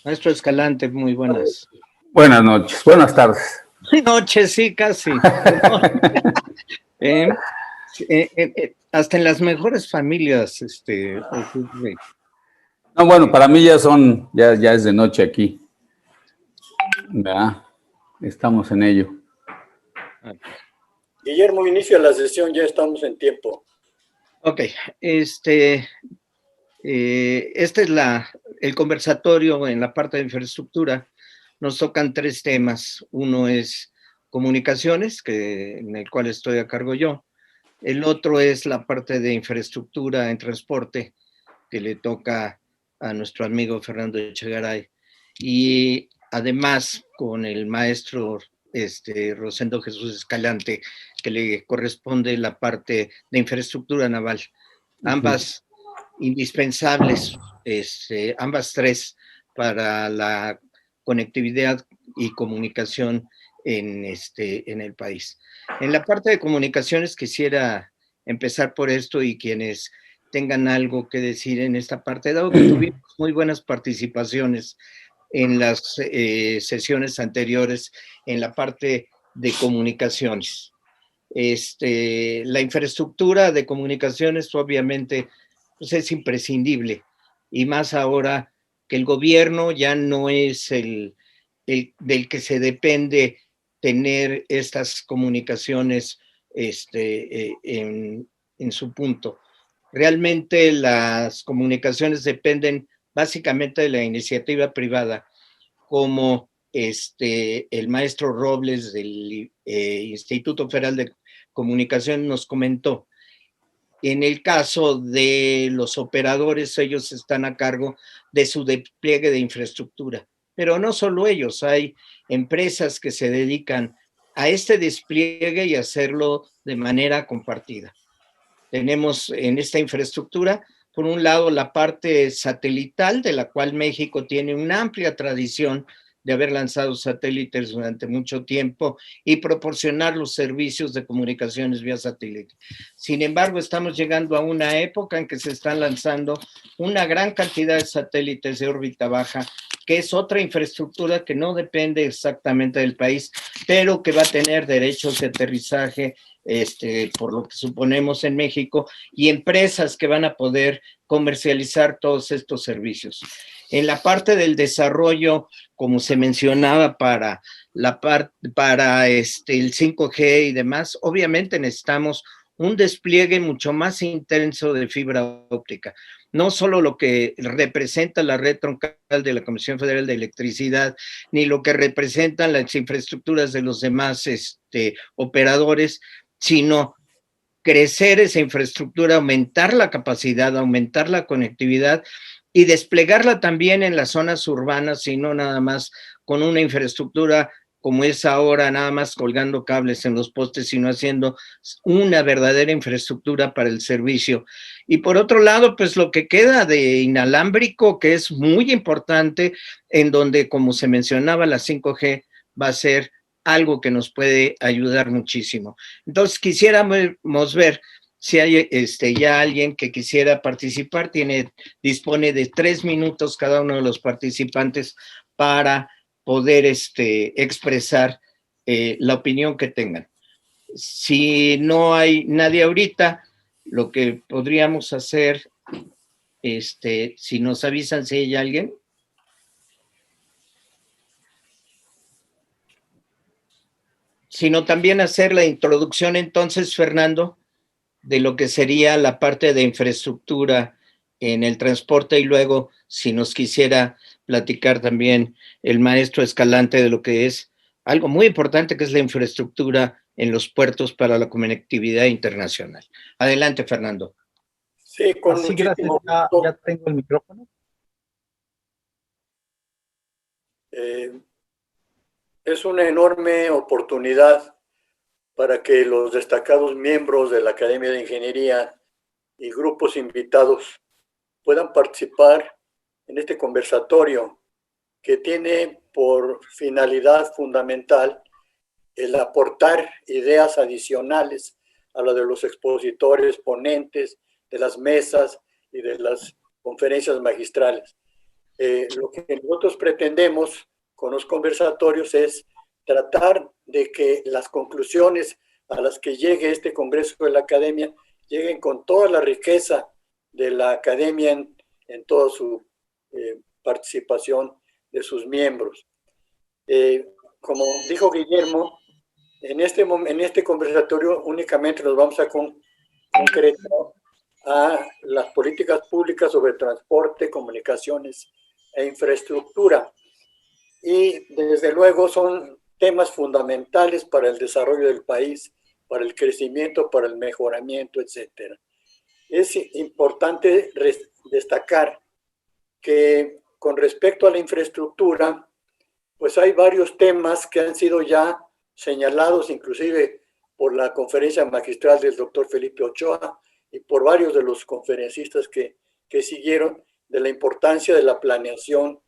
Maestro Escalante, muy buenas. Buenas noches, buenas tardes. Noches, sí, casi. Eh, hasta en las mejores familias, ocurre. No, bueno, para mí ya es de noche aquí. ¿Verdad? Estamos en ello. Guillermo, inicia la sesión, ya estamos en tiempo. Ok, este es el conversatorio en la parte de infraestructura. Nos tocan 3 temas. Uno es comunicaciones, en el cual estoy a cargo yo. El otro es la parte de infraestructura en transporte, que le toca a nuestro amigo Fernando Echegaray. Y además con el maestro Rosendo Jesús Escalante, que le corresponde la parte de infraestructura naval. Ambas indispensables, ambas 3, para la conectividad y comunicación en el país. En la parte de comunicaciones quisiera empezar por esto, y quienes tengan algo que decir en esta parte, dado que tuvimos muy buenas participaciones en las sesiones anteriores en la parte de comunicaciones. La infraestructura de comunicaciones obviamente pues es imprescindible, y más ahora que el gobierno ya no es el del que se depende tener estas comunicaciones en su punto. Realmente las comunicaciones dependen básicamente de la iniciativa privada, como el maestro Robles del Instituto Federal de Comunicación nos comentó. En el caso de los operadores, ellos están a cargo de su despliegue de infraestructura, pero no solo ellos, hay empresas que se dedican a este despliegue y hacerlo de manera compartida. Tenemos en esta infraestructura, por un lado, la parte satelital, de la cual México tiene una amplia tradición de haber lanzado satélites durante mucho tiempo y proporcionar los servicios de comunicaciones vía satélite. Sin embargo, estamos llegando a una época en que se están lanzando una gran cantidad de satélites de órbita baja, que es otra infraestructura que no depende exactamente del país, pero que va a tener derechos de aterrizaje, por lo que suponemos en México, y empresas que van a poder comercializar todos estos servicios. En la parte del desarrollo, como se mencionaba, para el 5G y demás, obviamente necesitamos un despliegue mucho más intenso de fibra óptica. No solo lo que representa la red troncal de la Comisión Federal de Electricidad, ni lo que representan las infraestructuras de los demás operadores, sino crecer esa infraestructura, aumentar la capacidad, aumentar la conectividad y desplegarla también en las zonas urbanas, y no nada más con una infraestructura como es ahora, nada más colgando cables en los postes, sino haciendo una verdadera infraestructura para el servicio. Y por otro lado, pues lo que queda de inalámbrico, que es muy importante, en donde, como se mencionaba, la 5G va a ser algo que nos puede ayudar muchísimo. Entonces, quisiéramos ver si hay ya alguien que quisiera participar. Dispone de 3 minutos cada uno de los participantes para poder expresar la opinión que tengan. Si no hay nadie ahorita, lo que podríamos hacer, si nos avisan si hay alguien. Sino también hacer la introducción entonces, Fernando, de lo que sería la parte de infraestructura en el transporte, y luego, si nos quisiera platicar también el maestro Escalante de lo que es algo muy importante, que es la infraestructura en los puertos para la conectividad internacional. Adelante, Fernando. Sí, con Así, gracias. Ya tengo el micrófono. Es una enorme oportunidad para que los destacados miembros de la Academia de Ingeniería y grupos invitados puedan participar en este conversatorio, que tiene por finalidad fundamental el aportar ideas adicionales a la de los expositores, ponentes, de las mesas y de las conferencias magistrales. Lo que nosotros pretendemos con los conversatorios es tratar de que las conclusiones a las que llegue este Congreso de la Academia lleguen con toda la riqueza de la Academia en toda su participación de sus miembros. Como dijo Guillermo, en este conversatorio únicamente nos vamos a concretar a las políticas públicas sobre transporte, comunicaciones e infraestructura. Y desde luego son temas fundamentales para el desarrollo del país, para el crecimiento, para el mejoramiento, etc. Es importante destacar que con respecto a la infraestructura, pues hay varios temas que han sido ya señalados inclusive por la conferencia magistral del doctor Felipe Ochoa y por varios de los conferencistas que siguieron, de la importancia de la planeación,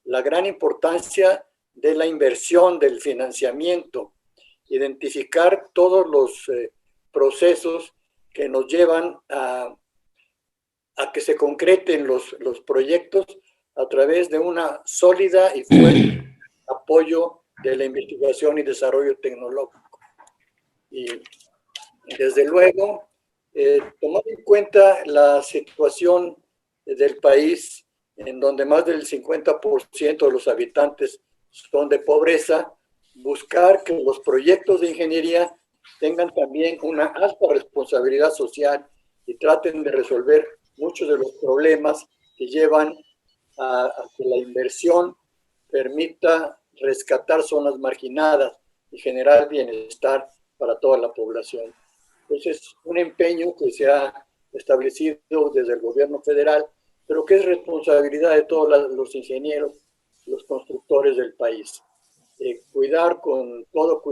la gran importancia de la inversión, del financiamiento, identificar todos los procesos que nos llevan a que se concreten los proyectos a través de una sólida y fuerte apoyo de la investigación y desarrollo tecnológico. Y desde luego, tomando en cuenta la situación del país, en donde más del 50% de los habitantes son de pobreza, buscar que los proyectos de ingeniería tengan también una alta responsabilidad social y traten de resolver muchos de los problemas que llevan a que la inversión permita rescatar zonas marginadas y generar bienestar para toda la población. Entonces, un empeño que se ha establecido desde el gobierno federal, pero que es responsabilidad de todos los ingenieros, los constructores del país. Cuidar con todo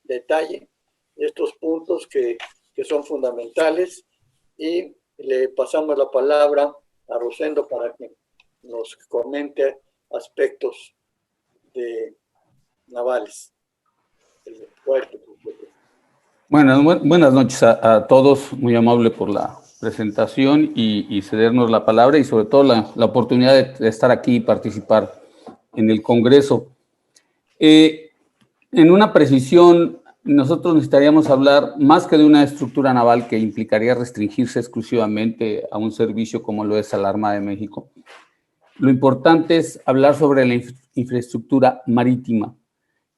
detalle estos puntos que son fundamentales, y le pasamos la palabra a Rosendo para que nos comente aspectos de navales. Bueno, buenas noches a todos, muy amable por la presentación y cedernos la palabra y sobre todo la oportunidad de estar aquí y participar en el Congreso. En una precisión, nosotros necesitaríamos hablar más que de una estructura naval que implicaría restringirse exclusivamente a un servicio como lo es la Armada de México. Lo importante es hablar sobre la infraestructura marítima,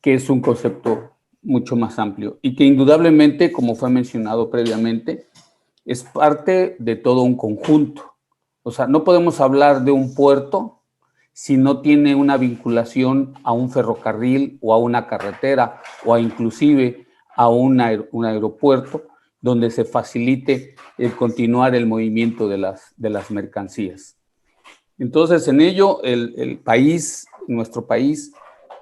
que es un concepto mucho más amplio y que indudablemente, como fue mencionado previamente, es parte de todo un conjunto. O sea, no podemos hablar de un puerto si no tiene una vinculación a un ferrocarril o a una carretera o inclusive a un aeropuerto donde se facilite el continuar el movimiento de las mercancías. Entonces, en ello, nuestro país,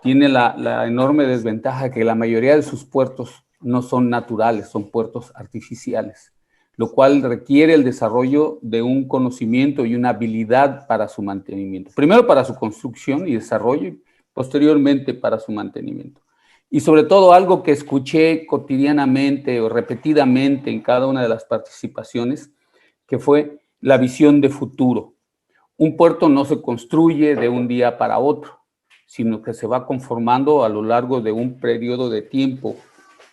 tiene la enorme desventaja que la mayoría de sus puertos no son naturales, son puertos artificiales, lo cual requiere el desarrollo de un conocimiento y una habilidad para su mantenimiento. Primero para su construcción y desarrollo y posteriormente para su mantenimiento. Y sobre todo algo que escuché cotidianamente o repetidamente en cada una de las participaciones, que fue la visión de futuro. Un puerto no se construye de un día para otro, sino que se va conformando a lo largo de un periodo de tiempo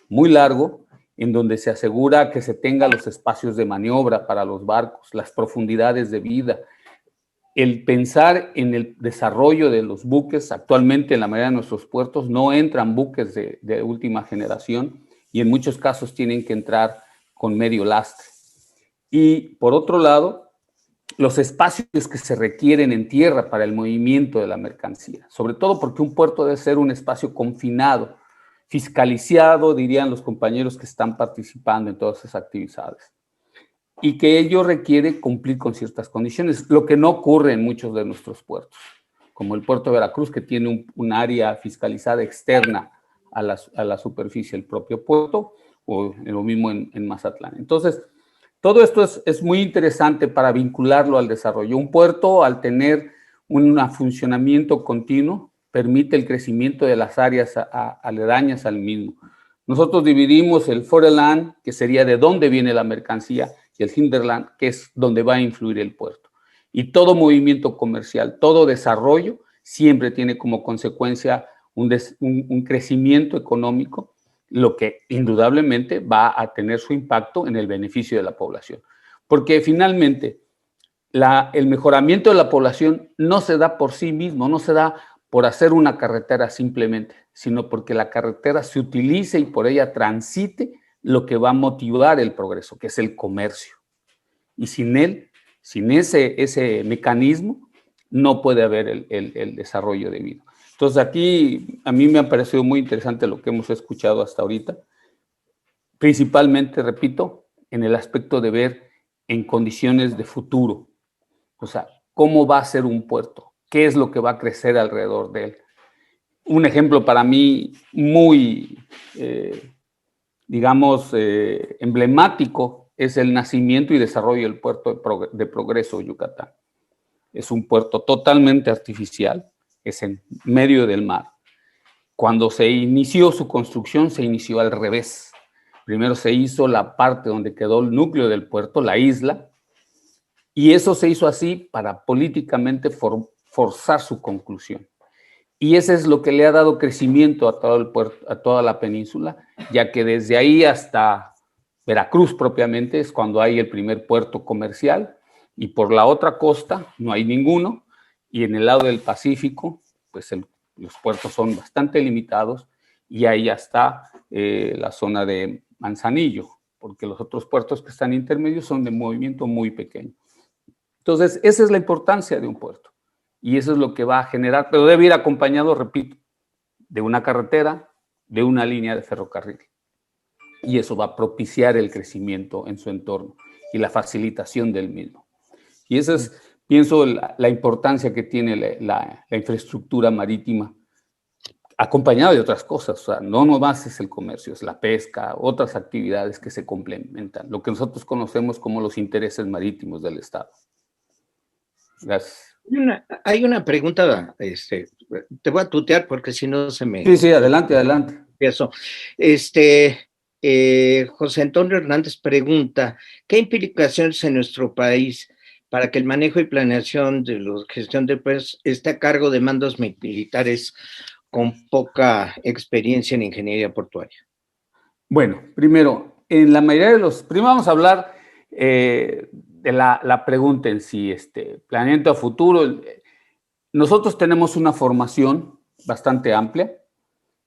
muy largo, en donde se asegura que se tenga los espacios de maniobra para los barcos, las profundidades de vida, el pensar en el desarrollo de los buques. Actualmente en la mayoría de nuestros puertos no entran buques de última generación y en muchos casos tienen que entrar con medio lastre. Y por otro lado, los espacios que se requieren en tierra para el movimiento de la mercancía, sobre todo porque un puerto debe ser un espacio confinado, fiscalizado, dirían los compañeros que están participando en todas esas actividades, y que ello requiere cumplir con ciertas condiciones, lo que no ocurre en muchos de nuestros puertos, como el puerto de Veracruz, que tiene un área fiscalizada externa a la superficie del propio puerto, o lo mismo en Mazatlán. Entonces, todo esto es muy interesante para vincularlo al desarrollo. Un puerto, al tener un funcionamiento continuo, permite el crecimiento de las áreas aledañas al mismo. Nosotros dividimos el foreland, que sería de dónde viene la mercancía, y el hinterland, que es donde va a influir el puerto. Y todo movimiento comercial, todo desarrollo, siempre tiene como consecuencia un crecimiento económico, lo que indudablemente va a tener su impacto en el beneficio de la población. Porque finalmente el mejoramiento de la población no se da por sí mismo, no se da por hacer una carretera simplemente, sino porque la carretera se utilice y por ella transite lo que va a motivar el progreso, que es el comercio. Y sin él, sin ese mecanismo, no puede haber el desarrollo debido. Entonces aquí a mí me ha parecido muy interesante lo que hemos escuchado hasta ahorita, principalmente, repito, en el aspecto de ver en condiciones de futuro, o sea, cómo va a ser un puerto, qué es lo que va a crecer alrededor de él. Un ejemplo para mí muy, emblemático es el nacimiento y desarrollo del puerto de Progreso, Yucatán. Es un puerto totalmente artificial, es en medio del mar. Cuando se inició su construcción, se inició al revés. Primero se hizo la parte donde quedó el núcleo del puerto, la isla, y eso se hizo así para políticamente forzar su conclusión. Y eso es lo que le ha dado crecimiento a todo el puerto, a toda la península, ya que desde ahí hasta Veracruz propiamente es cuando hay el primer puerto comercial, y por la otra costa no hay ninguno, y en el lado del Pacífico, pues los puertos son bastante limitados, y ahí ya está la zona de Manzanillo, porque los otros puertos que están intermedios son de movimiento muy pequeño. Entonces, esa es la importancia de un puerto, y eso es lo que va a generar, pero debe ir acompañado, repito, de una carretera, de una línea de ferrocarril, y eso va a propiciar el crecimiento en su entorno y la facilitación del mismo. Y esa es, pienso, la importancia que tiene la infraestructura marítima, acompañada de otras cosas. O sea, no nomás es el comercio, es la pesca, otras actividades que se complementan, lo que nosotros conocemos como los intereses marítimos del Estado. Gracias. Hay una pregunta, te voy a tutear porque si no se me... Sí, adelante, adelante. Eso. José Antonio Hernández pregunta, ¿qué implicaciones en nuestro país para que el manejo y planeación de la gestión de puertos esté a cargo de mandos militares con poca experiencia en ingeniería portuaria? Bueno, primero, en la mayoría de los... Primero vamos a hablar de la pregunta en sí, planeamiento a futuro. Nosotros tenemos una formación bastante amplia,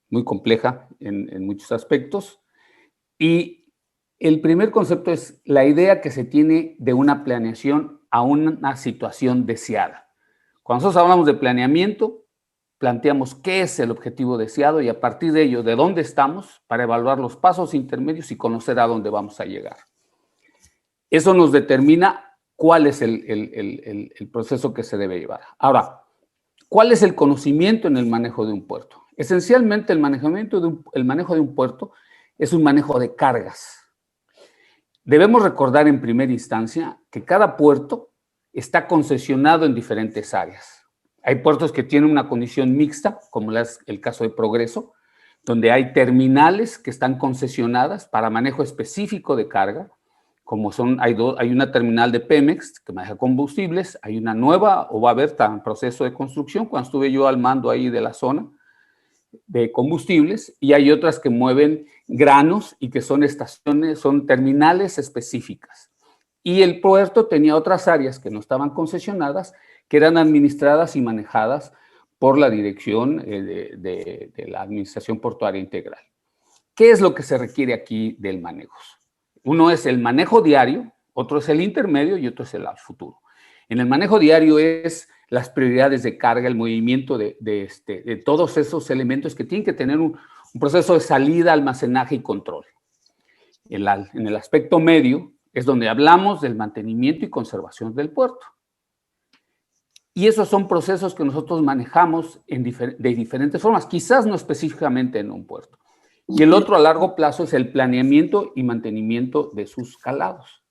muy compleja en muchos aspectos, y el primer concepto es la idea que se tiene de una planeación a una situación deseada. Cuando nosotros hablamos de planeamiento, planteamos qué es el objetivo deseado y a partir de ello, de dónde estamos para evaluar los pasos intermedios y conocer a dónde vamos a llegar. Eso nos determina cuál es el proceso que se debe llevar. Ahora, ¿cuál es el conocimiento en el manejo de un puerto? Esencialmente, el manejo de un puerto es un manejo de cargas. Debemos recordar en primera instancia que cada puerto está concesionado en diferentes áreas. Hay puertos que tienen una condición mixta, como es el caso de Progreso, donde hay terminales que están concesionadas para manejo específico de carga, como hay una terminal de Pemex que maneja combustibles, hay una nueva, o va a haber en proceso de construcción, cuando estuve yo al mando ahí de la zona de combustibles, y hay otras que mueven granos y que son estaciones, son terminales específicas. Y el puerto tenía otras áreas que no estaban concesionadas, que eran administradas y manejadas por la dirección de la Administración Portuaria Integral. ¿Qué es lo que se requiere aquí del manejo? Uno es el manejo diario, otro es el intermedio y otro es el futuro. En el manejo diario es las prioridades de carga, el movimiento de todos esos elementos que tienen que tener un proceso de salida, almacenaje y control. En el aspecto medio es donde hablamos del mantenimiento y conservación del puerto. Y esos son procesos que nosotros manejamos de diferentes formas, quizás no específicamente en un puerto. Y el otro a largo plazo es el planeamiento y mantenimiento de sus calados.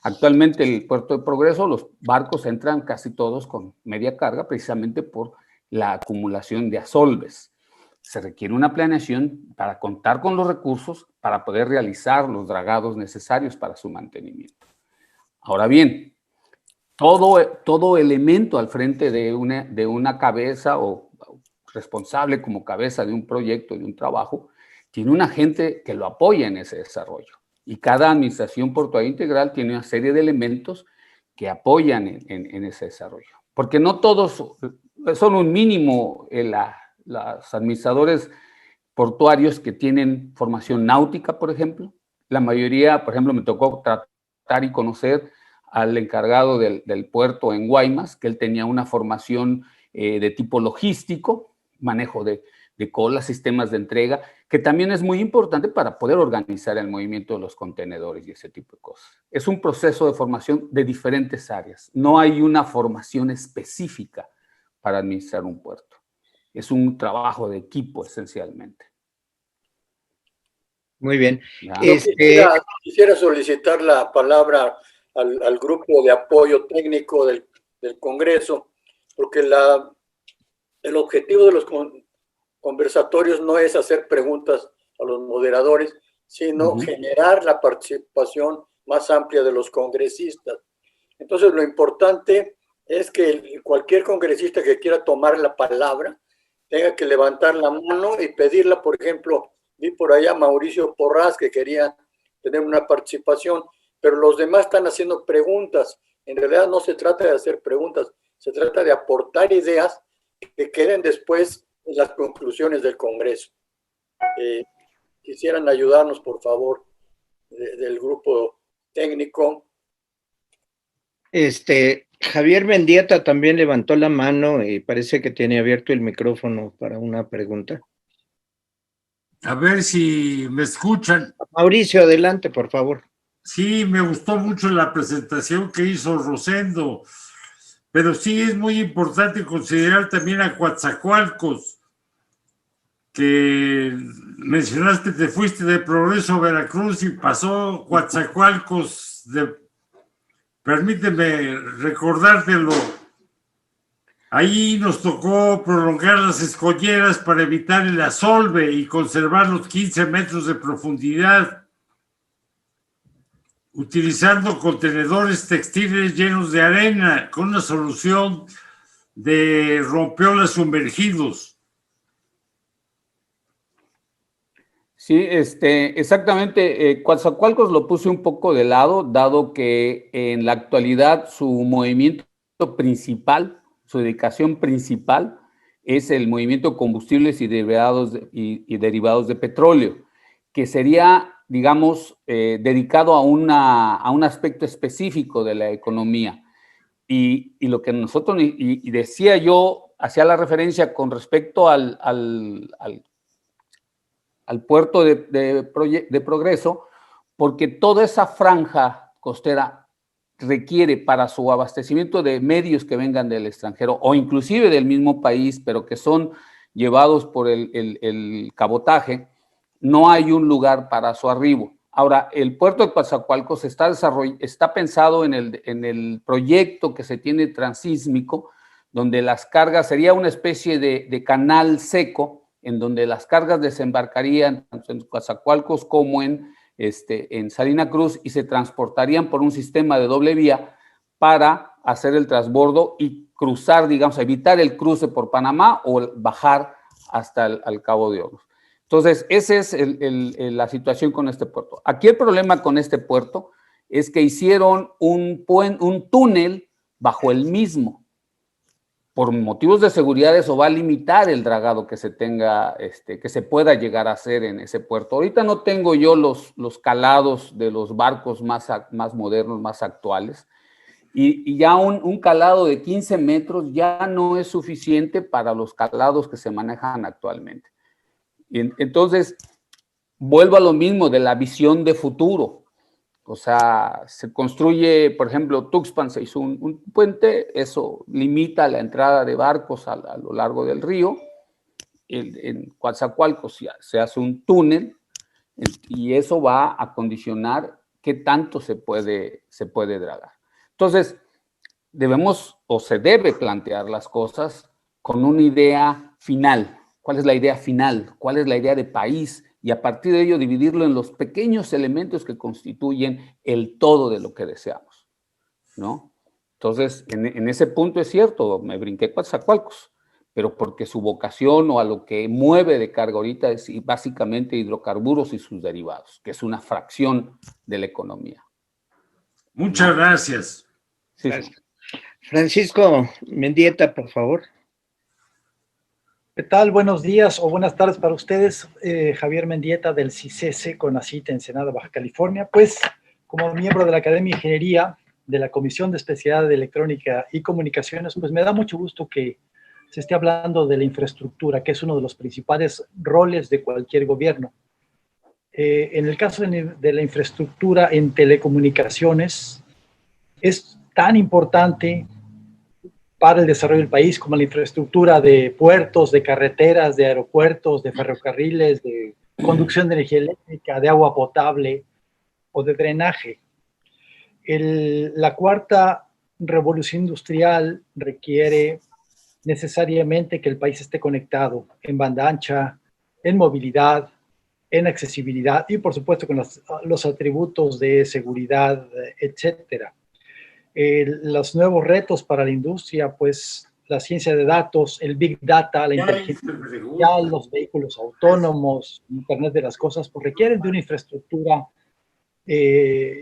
Actualmente el puerto de Progreso, los barcos entran casi todos con media carga precisamente por la acumulación de asolves. Se requiere una planeación para contar con los recursos para poder realizar los dragados necesarios para su mantenimiento. Ahora bien, todo elemento al frente de una cabeza o responsable como cabeza de un proyecto, de un trabajo, tiene un agente que lo apoya en ese desarrollo. Y cada administración portuaria integral tiene una serie de elementos que apoyan en ese desarrollo. Porque no todos, son un mínimo los administradores portuarios que tienen formación náutica, por ejemplo. La mayoría, por ejemplo, me tocó tratar y conocer al encargado del puerto en Guaymas, que él tenía una formación de tipo logístico, manejo de colas, sistemas de entrega, que también es muy importante para poder organizar el movimiento de los contenedores y ese tipo de cosas. Es un proceso de formación de diferentes áreas. No hay una formación específica para administrar un puerto. Es un trabajo de equipo, esencialmente. Muy bien. Quisiera solicitar la palabra al grupo de apoyo técnico del Congreso, porque el objetivo de los conversatorios no es hacer preguntas a los moderadores, sino generar la participación más amplia de los congresistas. Entonces, lo importante es que cualquier congresista que quiera tomar la palabra tenga que levantar la mano y pedirla. Por ejemplo, vi por allá a Mauricio Porras que quería tener una participación, pero los demás están haciendo preguntas. En realidad no se trata de hacer preguntas, se trata de aportar ideas que queden después en las conclusiones del Congreso. Quisieran ayudarnos, por favor, del grupo técnico. Javier Mendieta también levantó la mano y parece que tiene abierto el micrófono para una pregunta. A ver si me escuchan. Mauricio, adelante, por favor. Sí, me gustó mucho la presentación que hizo Rosendo, pero sí es muy importante considerar también a Coatzacoalcos, que mencionaste, te fuiste de Progreso a Veracruz y pasó Coatzacoalcos, permíteme recordártelo. Ahí nos tocó prolongar las escolleras para evitar el asolve y conservar los 15 metros de profundidad, utilizando contenedores textiles llenos de arena con una solución de rompeolas sumergidos. Sí, exactamente. Coatzacoalcos lo puse un poco de lado, dado que en la actualidad su movimiento principal, su dedicación principal, es el movimiento de combustibles y derivados de petróleo, que sería, digamos, dedicado a un aspecto específico de la economía. Y lo que nosotros, y decía yo, hacía la referencia con respecto al puerto de Progreso, porque toda esa franja costera requiere para su abastecimiento de medios que vengan del extranjero o inclusive del mismo país, pero que son llevados por el cabotaje, no hay un lugar para su arribo. Ahora, el puerto de Coatzacoalcos está pensado en el proyecto que se tiene transísmico, donde las cargas sería una especie de canal seco, en donde las cargas desembarcarían tanto en Coatzacoalcos como en Salina Cruz y se transportarían por un sistema de doble vía para hacer el transbordo y cruzar, digamos, evitar el cruce por Panamá o bajar hasta el Cabo de Hornos. Entonces, esa es la situación con este puerto. Aquí el problema con este puerto es que hicieron un túnel bajo el mismo. Por motivos de seguridad, eso va a limitar el dragado que se tenga, que se pueda llegar a hacer en ese puerto. Ahorita no tengo yo los calados de los barcos más modernos, más actuales, y ya un calado de 15 metros ya no es suficiente para los calados que se manejan actualmente. Y entonces, vuelvo a lo mismo de la visión de futuro. O sea, se construye, por ejemplo, Tuxpan se hizo un puente, eso limita la entrada de barcos a lo largo del río. En Coatzacoalcos se hace un túnel y eso va a condicionar qué tanto se puede dragar. Entonces, debemos o se debe plantear las cosas con una idea final. ¿Cuál es la idea final? ¿Cuál es la idea de país? Y a partir de ello dividirlo en los pequeños elementos que constituyen el todo de lo que deseamos, ¿no? Entonces, en ese punto es cierto, me brinqué Coatzacoalcos, pero porque su vocación o a lo que mueve de carga ahorita es básicamente hidrocarburos y sus derivados, que es una fracción de la economía. Muchas gracias. Sí, Gracias. Francisco Mendieta, por favor. ¿Qué tal? Buenos días o buenas tardes para ustedes. Javier Mendieta del CICESE, CONACYT, Ensenada, Baja California. Pues, como miembro de la Academia de Ingeniería, de la Comisión de Especialidad de Electrónica y Comunicaciones, pues me da mucho gusto que se esté hablando de la infraestructura, que es uno de los principales roles de cualquier gobierno. En el caso de la infraestructura en telecomunicaciones, es tan importante para el desarrollo del país como la infraestructura de puertos, de carreteras, de aeropuertos, de ferrocarriles, de conducción de energía eléctrica, de agua potable o de drenaje. La cuarta revolución industrial requiere necesariamente que el país esté conectado en banda ancha, en movilidad, en accesibilidad y por supuesto con los atributos de seguridad, etcétera. Los nuevos retos para la industria, pues la ciencia de datos, el Big Data, la inteligencia artificial, los vehículos autónomos, Internet de las cosas, pues requieren de una infraestructura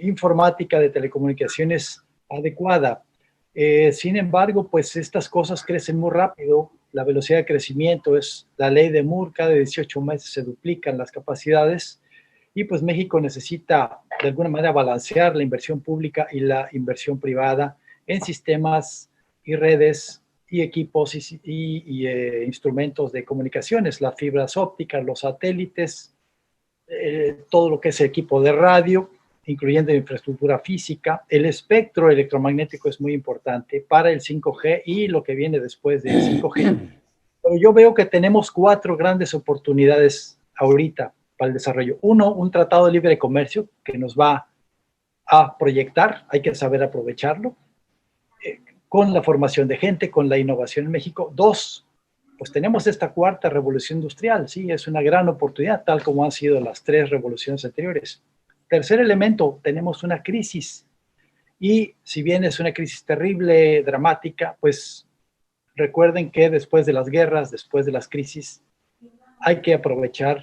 informática de telecomunicaciones adecuada. Sin embargo, pues estas cosas crecen muy rápido, la velocidad de crecimiento es la ley de Moore, cada 18 meses se duplican las capacidades y pues México necesita de alguna manera balancear la inversión pública y la inversión privada en sistemas y redes y equipos y instrumentos de comunicaciones, las fibras ópticas, los satélites, todo lo que es equipo de radio, incluyendo infraestructura física. El espectro electromagnético es muy importante para el 5G y lo que viene después del 5G. Pero yo veo que tenemos 4 grandes oportunidades ahorita para el desarrollo. Uno, un tratado de libre comercio que nos va a proyectar, hay que saber aprovecharlo, con la formación de gente, con la innovación en México. 2, pues tenemos esta cuarta revolución industrial, sí, es una gran oportunidad, tal como han sido las 3 revoluciones anteriores. Tercer elemento, tenemos una crisis, y si bien es una crisis terrible, dramática, pues recuerden que después de las guerras, después de las crisis, hay que aprovechar,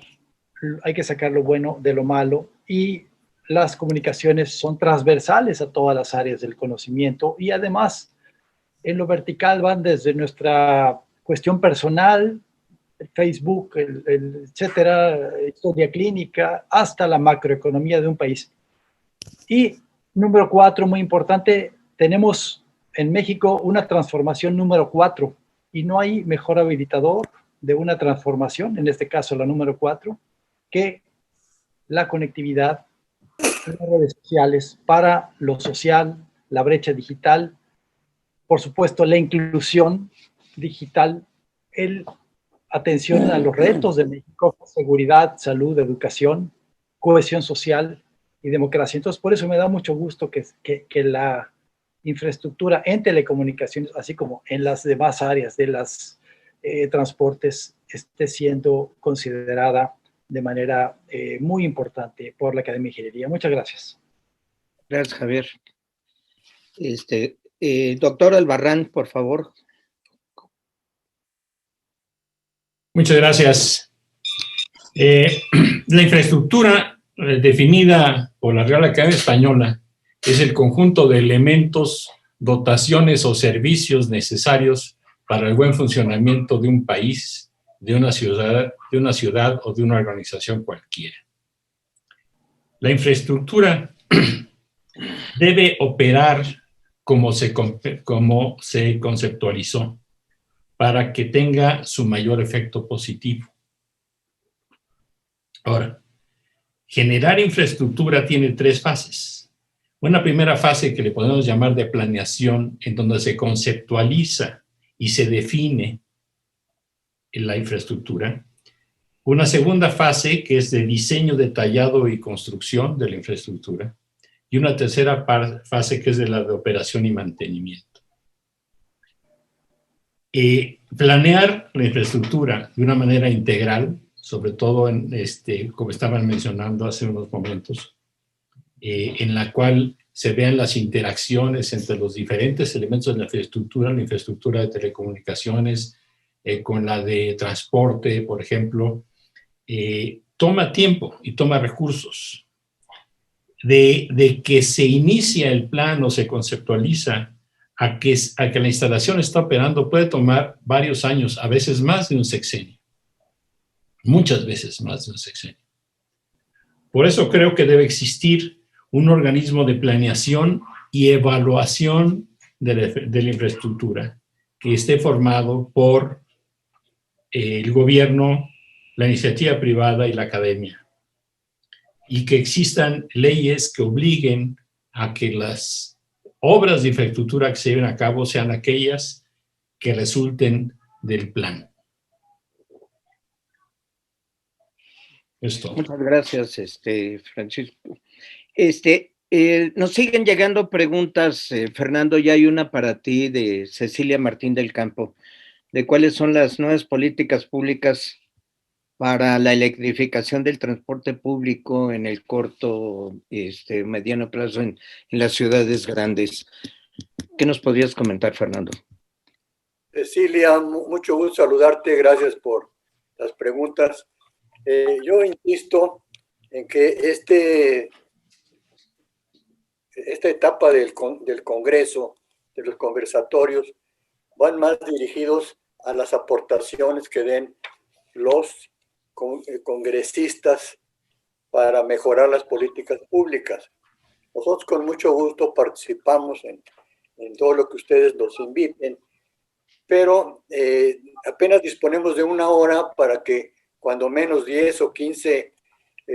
hay que sacar lo bueno de lo malo, y las comunicaciones son transversales a todas las áreas del conocimiento, y además en lo vertical van desde nuestra cuestión personal, el Facebook, etcétera, historia clínica, hasta la macroeconomía de un país. Y número 4, muy importante, tenemos en México una transformación número 4, y no hay mejor habilitador de una transformación, en este caso la número 4, que la conectividad, las redes sociales para lo social, la brecha digital, por supuesto la inclusión digital, atención a los retos de México, seguridad, salud, educación, cohesión social y democracia. Entonces, por eso me da mucho gusto que la infraestructura en telecomunicaciones, así como en las demás áreas de los transportes, esté siendo considerada de manera muy importante por la Academia de Ingeniería. Muchas gracias. Gracias, Javier. Doctor Albarrán, por favor. Muchas gracias. La infraestructura definida por la Real Academia Española es el conjunto de elementos, dotaciones o servicios necesarios para el buen funcionamiento de un país, de una ciudad o de una organización cualquiera. La infraestructura debe operar como se conceptualizó para que tenga su mayor efecto positivo. Ahora, generar infraestructura tiene 3 fases. Una primera fase que le podemos llamar de planeación, en donde se conceptualiza y se define la infraestructura. Una segunda fase que es de diseño detallado y construcción de la infraestructura. Y una tercera fase que es de la de operación y mantenimiento. Planear la infraestructura de una manera integral, sobre todo como estaban mencionando hace unos momentos, en la cual se vean las interacciones entre los diferentes elementos de la infraestructura de telecomunicaciones, con la de transporte, por ejemplo, toma tiempo y toma recursos. De que se inicia el plan o se conceptualiza a que la instalación está operando puede tomar varios años, a veces más de un sexenio. Muchas veces más de un sexenio. Por eso creo que debe existir un organismo de planeación y evaluación de la infraestructura que esté formado por el gobierno, la iniciativa privada y la academia. Y que existan leyes que obliguen a que las obras de infraestructura que se lleven a cabo sean aquellas que resulten del plan. Esto. Muchas gracias, Francisco. Nos siguen llegando preguntas, Fernando, ya hay una para ti de Cecilia Martín del Campo, de cuáles son las nuevas políticas públicas para la electrificación del transporte público en el corto, mediano plazo en las ciudades grandes. ¿Qué nos podrías comentar, Fernando? Cecilia, mucho gusto saludarte, gracias por las preguntas. Yo insisto en que esta etapa del Congreso, de los conversatorios, van más dirigidos a las aportaciones que den los congresistas para mejorar las políticas públicas. Nosotros con mucho gusto participamos en todo lo que ustedes nos inviten, pero apenas disponemos de una hora para que cuando menos 10 o 15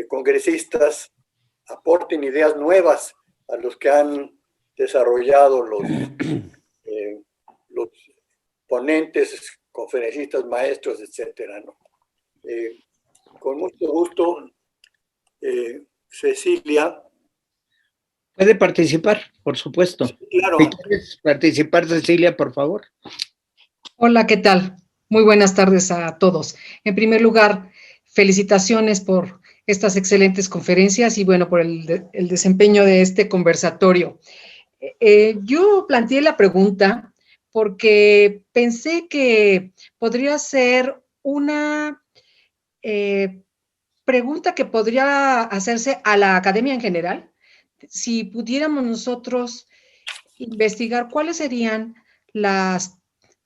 congresistas aporten ideas nuevas a los que han desarrollado los ponentes, conferencistas, maestros, etcétera, ¿no? Con mucho gusto, Cecilia. Puede participar, por supuesto. Sí, claro. Si quieres participar, Cecilia, por favor. Hola, ¿qué tal? Muy buenas tardes a todos. En primer lugar, felicitaciones por estas excelentes conferencias y bueno, por el desempeño de este conversatorio. Yo planteé la pregunta porque pensé que podría ser una pregunta que podría hacerse a la academia en general, si pudiéramos nosotros investigar cuáles serían las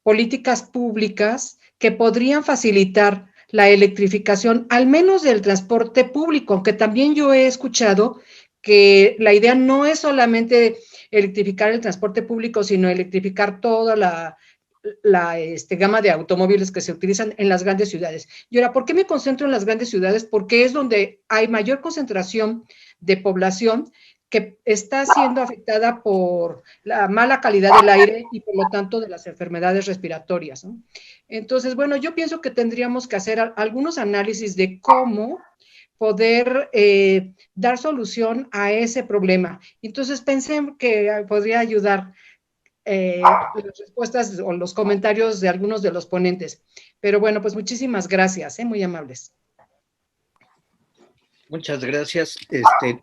políticas públicas que podrían facilitar la electrificación, al menos del transporte público, aunque también yo he escuchado que la idea no es solamente electrificar el transporte público, sino electrificar toda la gama de automóviles que se utilizan en las grandes ciudades. Y ahora, ¿por qué me concentro en las grandes ciudades? Porque es donde hay mayor concentración de población que está siendo afectada por la mala calidad del aire y por lo tanto de las enfermedades respiratorias, ¿no? Entonces, bueno, yo pienso que tendríamos que hacer algunos análisis de cómo poder dar solución a ese problema. Entonces pensé que podría ayudar las respuestas o los comentarios de algunos de los ponentes. Pero bueno, pues muchísimas gracias, muy amables. Muchas gracias.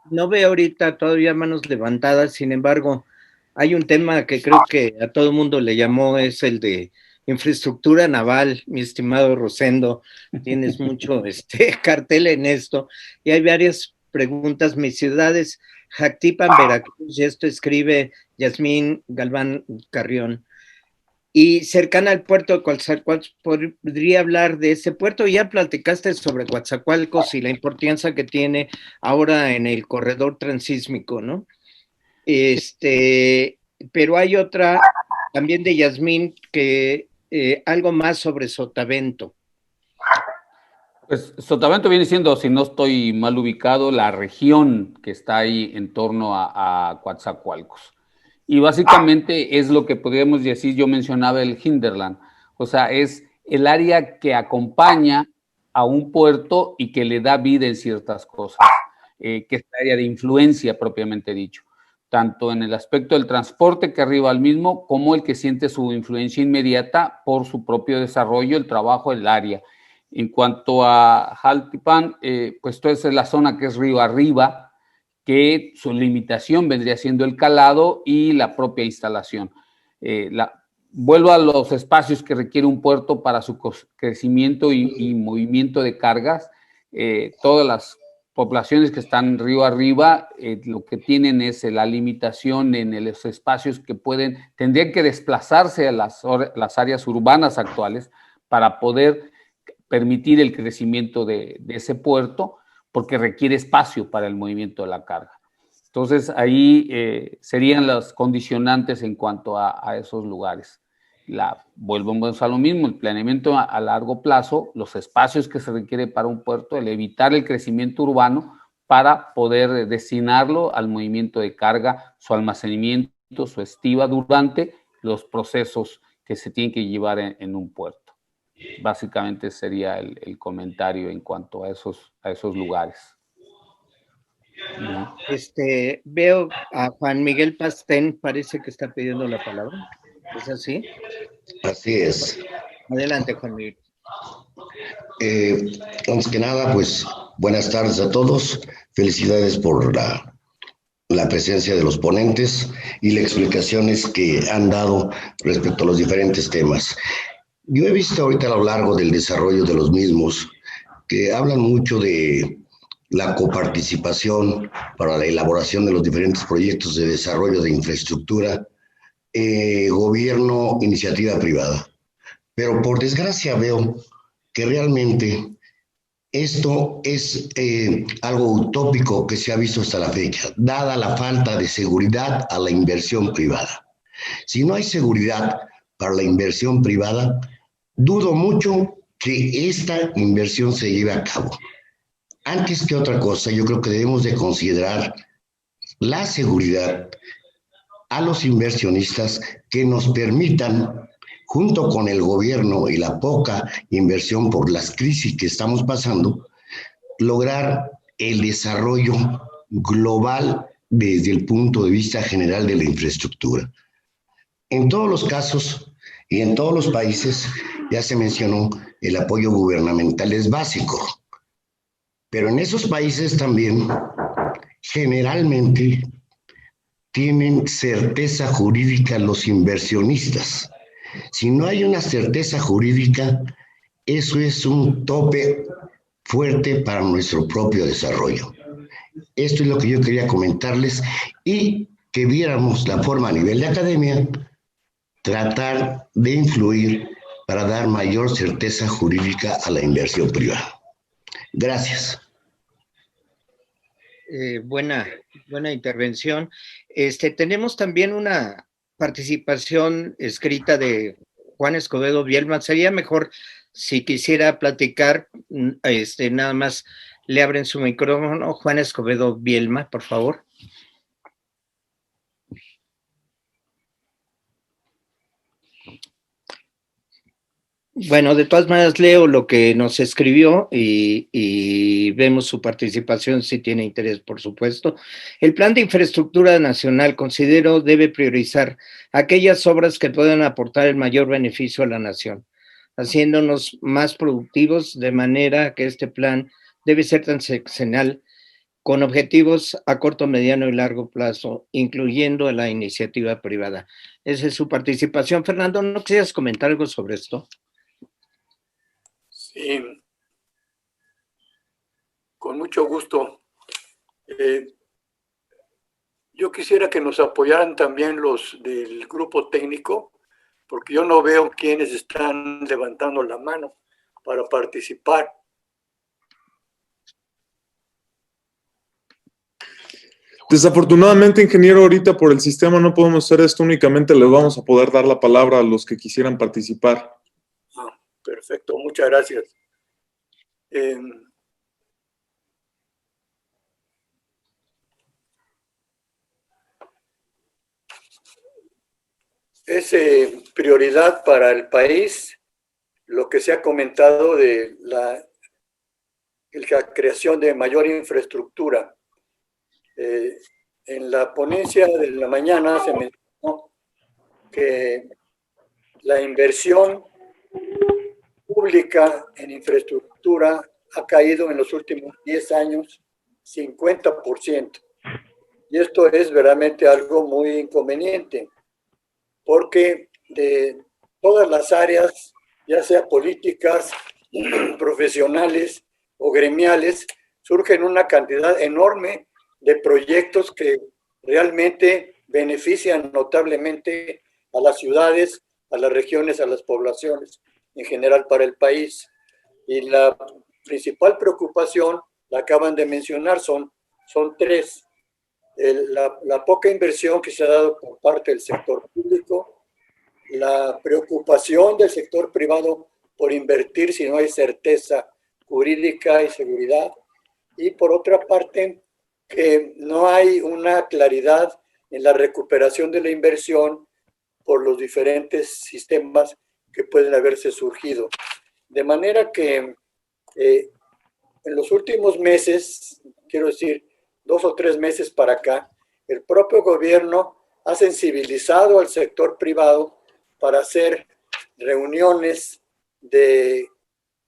No veo ahorita todavía manos levantadas, sin embargo, hay un tema que creo que a todo el mundo le llamó, es el de infraestructura naval, mi estimado Rosendo. Tienes mucho cartel en esto, y hay varias preguntas. Mis ciudades, Jactipan, Veracruz, y esto escribe Yasmín Galván Carrión. Y cercana al puerto de Coatzacoalcos, podría hablar de ese puerto. Ya platicaste sobre Coatzacoalcos y la importancia que tiene ahora en el corredor transísmico, ¿no? Pero hay otra también de Yasmín, que algo más sobre Sotavento. Pues Sotavento viene siendo, si no estoy mal ubicado, la región que está ahí en torno a Coatzacoalcos. Y básicamente es lo que podríamos decir, yo mencionaba el hinterland, o sea, es el área que acompaña a un puerto y que le da vida en ciertas cosas, que es el área de influencia propiamente dicho, tanto en el aspecto del transporte que arriba al mismo, como el que siente su influencia inmediata por su propio desarrollo, el trabajo del área. En cuanto a Jaltipan, pues toda esa es la zona que es río arriba, que su limitación vendría siendo el calado y la propia instalación. Vuelvo a los espacios que requiere un puerto para su crecimiento y movimiento de cargas. Todas las poblaciones que están río arriba, lo que tienen es la limitación en los espacios que tendrían que desplazarse a las áreas urbanas actuales para poder permitir el crecimiento de ese puerto, porque requiere espacio para el movimiento de la carga. Entonces, ahí serían las condicionantes en cuanto a esos lugares. Volvemos a lo mismo, el planeamiento a largo plazo, los espacios que se requiere para un puerto, el evitar el crecimiento urbano para poder destinarlo al movimiento de carga, su almacenamiento, su estiva durante los procesos que se tienen que llevar en un puerto. Básicamente sería el comentario en cuanto a esos lugares. Veo a Juan Miguel Pastén, parece que está pidiendo la palabra. ¿Es así? Así es. Adelante, Juan Miguel. Antes que nada, pues, buenas tardes a todos. Felicidades por la presencia de los ponentes y las explicaciones que han dado respecto a los diferentes temas. Yo he visto ahorita a lo largo del desarrollo de los mismos que hablan mucho de la coparticipación para la elaboración de los diferentes proyectos de desarrollo de infraestructura, gobierno, iniciativa privada. Pero por desgracia veo que realmente esto es algo utópico que se ha visto hasta la fecha, dada la falta de seguridad a la inversión privada. Si no hay seguridad para la inversión privada, dudo mucho que esta inversión se lleve a cabo. Antes que otra cosa, yo creo que debemos de considerar la seguridad a los inversionistas que nos permitan, junto con el gobierno y la poca inversión por las crisis que estamos pasando, lograr el desarrollo global desde el punto de vista general de la infraestructura. En todos los casos y en todos los países, ya se mencionó, el apoyo gubernamental es básico, pero en esos países también generalmente tienen certeza jurídica los inversionistas. Si no hay una certeza jurídica, eso es un tope fuerte para nuestro propio desarrollo. Esto es lo que yo quería comentarles y que viéramos la forma a nivel de academia, tratar de influir para dar mayor certeza jurídica a la inversión privada. Gracias. Buena intervención. Tenemos también una participación escrita de Juan Escobedo Bielma. Sería mejor si quisiera platicar, nada más le abren su micrófono. Juan Escobedo Bielma, por favor. Bueno, de todas maneras leo lo que nos escribió y vemos su participación si tiene interés, por supuesto. El Plan de Infraestructura Nacional, considero, debe priorizar aquellas obras que puedan aportar el mayor beneficio a la nación, haciéndonos más productivos, de manera que este plan debe ser transeccional, con objetivos a corto, mediano y largo plazo, incluyendo la iniciativa privada. Esa es su participación. Fernando, ¿no quisieras comentar algo sobre esto? Sí, con mucho gusto. Yo quisiera que nos apoyaran también los del grupo técnico, porque yo no veo quiénes están levantando la mano para participar. Desafortunadamente, ingeniero, ahorita por el sistema no podemos hacer esto, únicamente le vamos a poder dar la palabra a los que quisieran participar. Perfecto, muchas gracias. Es prioridad para el país lo que se ha comentado de la creación de mayor infraestructura. En la ponencia de la mañana se mencionó que la inversión pública en infraestructura ha caído en los últimos 10 años 50%. Y esto es verdaderamente algo muy inconveniente, porque de todas las áreas, ya sea políticas, profesionales o gremiales, surgen una cantidad enorme de proyectos que realmente benefician notablemente a las ciudades, a las regiones, a las poblaciones, en general para el país. Y la principal preocupación, la acaban de mencionar, son tres. La poca inversión que se ha dado por parte del sector público, la preocupación del sector privado por invertir si no hay certeza jurídica y seguridad, y por otra parte, que no hay una claridad en la recuperación de la inversión por los diferentes sistemas que pueden haberse surgido. De manera que en los últimos meses, quiero decir, 2 o 3 meses para acá, el propio gobierno ha sensibilizado al sector privado para hacer reuniones de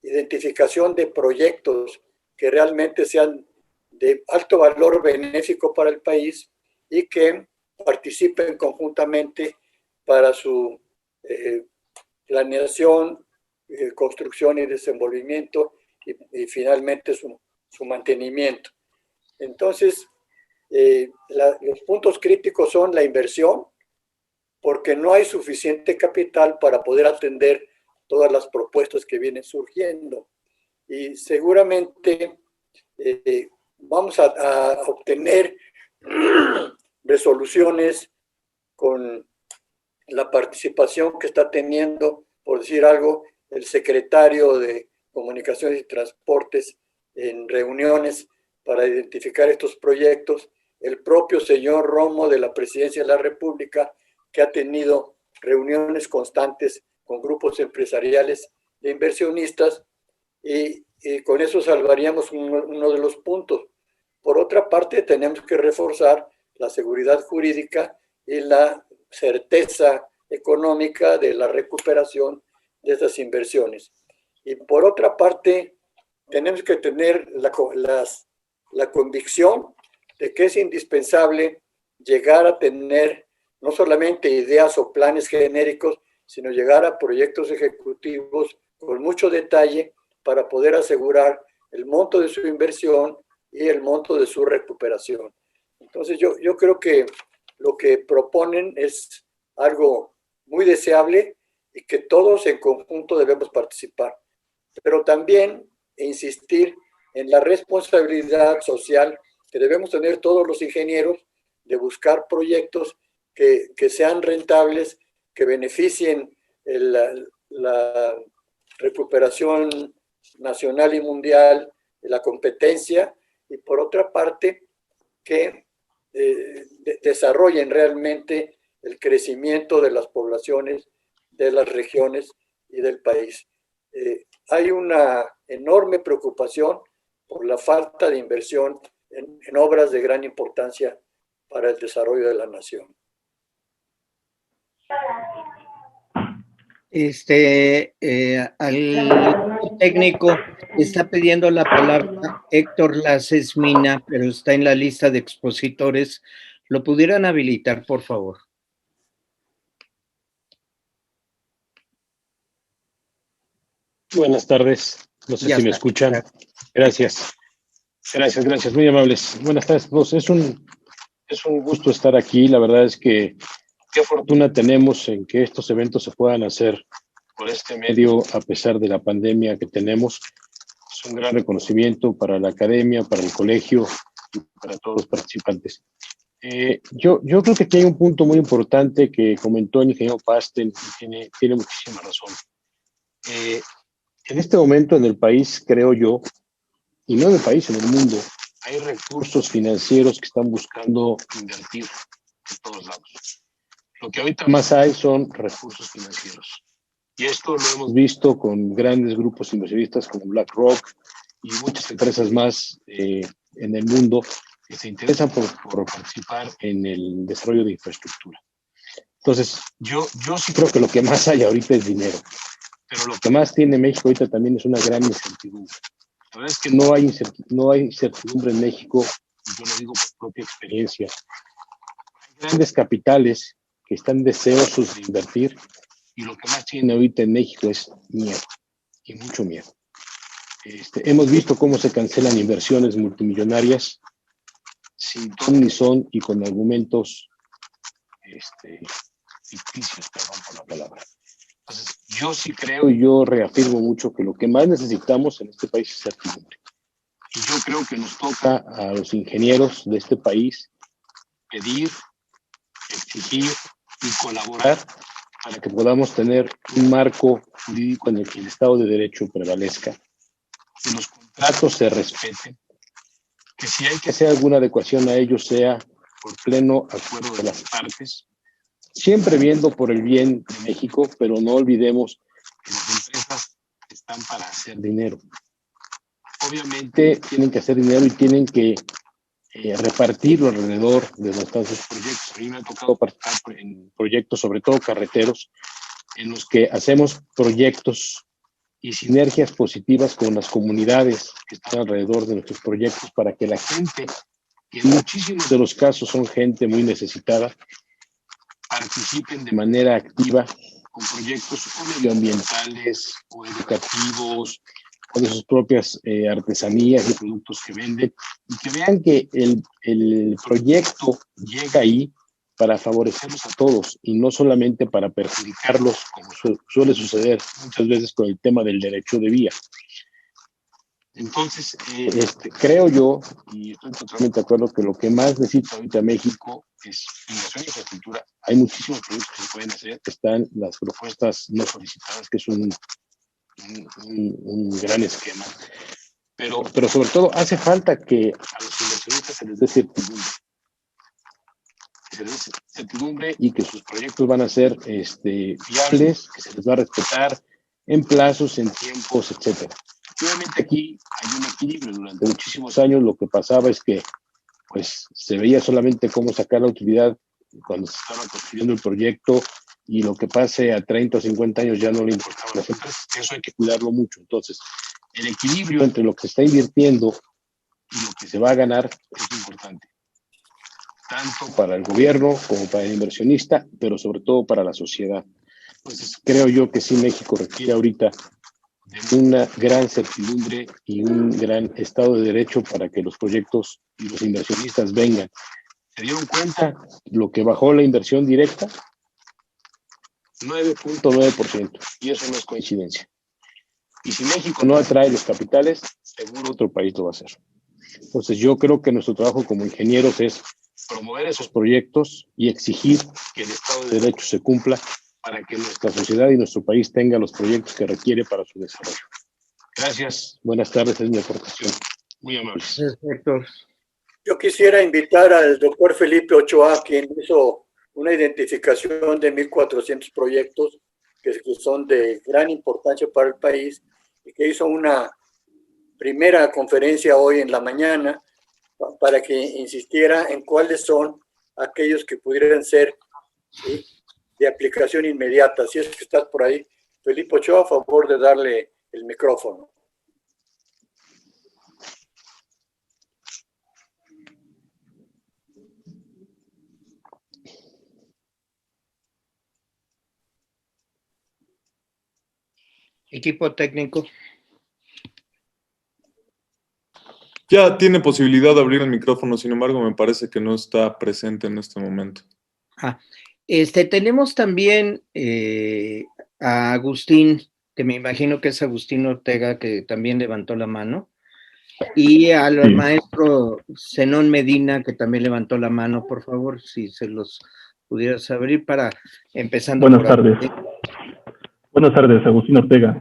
identificación de proyectos que realmente sean de alto valor benéfico para el país y que participen conjuntamente para su planeación, construcción y desenvolvimiento y finalmente su mantenimiento. Entonces, los puntos críticos son la inversión, porque no hay suficiente capital para poder atender todas las propuestas que vienen surgiendo. Y seguramente vamos a obtener resoluciones con la participación que está teniendo, por decir algo, el secretario de Comunicaciones y Transportes en reuniones para identificar estos proyectos, el propio señor Romo de la Presidencia de la República, que ha tenido reuniones constantes con grupos empresariales de inversionistas, y con eso salvaríamos uno de los puntos. Por otra parte, tenemos que reforzar la seguridad jurídica y la certeza económica de la recuperación de estas inversiones. Y por otra parte, tenemos que tener la convicción de que es indispensable llegar a tener no solamente ideas o planes genéricos, sino llegar a proyectos ejecutivos con mucho detalle para poder asegurar el monto de su inversión y el monto de su recuperación. Entonces yo creo que lo que proponen es algo muy deseable y que todos en conjunto debemos participar. Pero también insistir en la responsabilidad social que debemos tener todos los ingenieros de buscar proyectos que sean rentables, que beneficien la recuperación nacional y mundial, la competencia, y por otra parte, que desarrollen realmente el crecimiento de las poblaciones, de las regiones y del país. Hay una enorme preocupación por la falta de inversión en obras de gran importancia para el desarrollo de la nación. Al técnico está pidiendo la palabra Héctor Laces Mina, pero está en la lista de expositores. ¿Lo pudieran habilitar, por favor? Buenas tardes. No sé si me escuchan. Gracias. Gracias. Muy amables. Buenas tardes. Pues es un gusto estar aquí. La verdad es que qué fortuna tenemos en que estos eventos se puedan hacer por este medio a pesar de la pandemia que tenemos. Es un gran reconocimiento para la academia, para el colegio y para todos los participantes. Yo creo que aquí hay un punto muy importante que comentó el ingeniero Pasten y tiene muchísima razón. En este momento en el país, creo yo, y no en el país, en el mundo, hay recursos financieros que están buscando invertir en todos lados. Lo que ahorita más hay son recursos financieros. Y esto lo hemos visto con grandes grupos inversionistas como BlackRock y muchas empresas más en el mundo que se interesan por participar en el desarrollo de infraestructura. Entonces, yo sí creo que lo que más hay ahorita es dinero. Pero lo que más tiene México ahorita también es una gran incertidumbre. La verdad es que no hay incertidumbre en México y yo lo digo por propia experiencia, hay grandes capitales que están deseosos de invertir y lo que más tienen ahorita en México es miedo, y mucho miedo. Hemos visto cómo se cancelan inversiones multimillonarias sin ton ni son y con argumentos ficticios, perdón por la palabra. Entonces, yo sí creo y yo reafirmo mucho que lo que más necesitamos en este país es certidumbre. Y yo creo que nos toca a los ingenieros de este país pedir, exigir y colaborar para que podamos tener un marco jurídico en el que el Estado de Derecho prevalezca, que los contratos se respeten, que si hay que hacer alguna adecuación a ellos sea por pleno acuerdo de las partes, siempre viendo por el bien de México, pero no olvidemos que las empresas están para hacer dinero. Obviamente tienen que hacer dinero y tienen que repartirlo alrededor de donde están sus proyectos. A mí me ha tocado participar en proyectos, sobre todo carreteros, en los que hacemos proyectos y sinergias positivas con las comunidades que están alrededor de nuestros proyectos para que la gente, que en muchísimos de los casos son gente muy necesitada, participen de manera activa con proyectos o medioambientales o educativos o de sus propias artesanías y productos que venden, y que vean que el proyecto llega ahí para favorecerlos a todos y no solamente para perjudicarlos, como suele suceder muchas veces con el tema del derecho de vía. Entonces, creo yo, y estoy totalmente de acuerdo, que lo que más necesita ahorita México es inversión y infraestructura. Hay muchísimos proyectos que se pueden hacer. Están las propuestas no solicitadas, que es un gran esquema. Pero sobre todo hace falta que a los inversionistas se les dé certidumbre. Y que sus proyectos van a ser viables, que se les va a respetar en plazos, en tiempos, etcétera. Obviamente aquí hay un equilibrio. Durante muchísimos años lo que pasaba es que pues se veía solamente cómo sacar la utilidad cuando se estaba construyendo el proyecto, y lo que pase a 30 o 50 años ya no le importaba a las empresas. Eso hay que cuidarlo mucho. Entonces, el equilibrio entre lo que se está invirtiendo y lo que se va a ganar es importante, tanto para el gobierno como para el inversionista, pero sobre todo para la sociedad. Entonces, creo yo que sí, México requiere ahorita de una gran certidumbre y un gran Estado de Derecho para que los proyectos y los inversionistas vengan. ¿Se dieron cuenta lo que bajó la inversión directa? 9.9%, y eso no es coincidencia. Y si México no atrae los capitales, seguro otro país lo va a hacer. Entonces yo creo que nuestro trabajo como ingenieros es promover esos proyectos y exigir que el Estado de Derecho se cumpla para que nuestra sociedad y nuestro país tenga los proyectos que requiere para su desarrollo. Gracias, buenas tardes, es mi aportación. Muy amables. Héctor. Yo quisiera invitar al doctor Felipe Ochoa, quien hizo una identificación de 1.400 proyectos que son de gran importancia para el país y que hizo una primera conferencia hoy en la mañana para que insistiera en cuáles son aquellos que pudieran ser, ¿sí?, de aplicación inmediata. Si es que estás por ahí, Felipe Ochoa, a favor de darle el micrófono. Equipo técnico. Ya tiene posibilidad de abrir el micrófono, sin embargo, me parece que no está presente en este momento. Tenemos también a Agustín, que me imagino que es Agustín Ortega, que también levantó la mano, y al maestro Zenón Medina, que también levantó la mano. Por favor, si se los pudieras abrir para empezando. Buenas tardes. Buenas tardes, Agustín Ortega.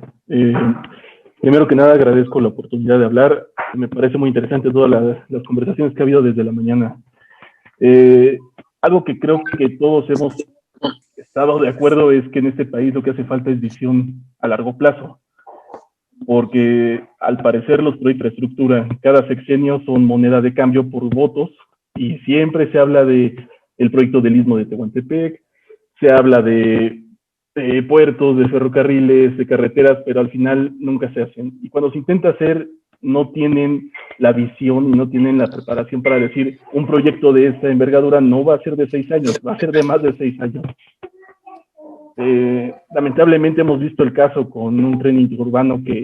Primero que nada, agradezco la oportunidad de hablar. Me parece muy interesante todas las conversaciones que ha habido desde la mañana. Algo que creo que todos hemos estado de acuerdo es que en este país lo que hace falta es visión a largo plazo, porque al parecer los proyectos de infraestructura cada sexenio son moneda de cambio por votos, y siempre se habla de el proyecto del Istmo de Tehuantepec, se habla de puertos, de ferrocarriles, de carreteras, pero al final nunca se hacen. Y cuando se intenta hacer, no tienen la visión y no tienen la preparación para decir un proyecto de esta envergadura no va a ser de 6 años, va a ser de más de 6 años. Lamentablemente hemos visto el caso con un tren interurbano que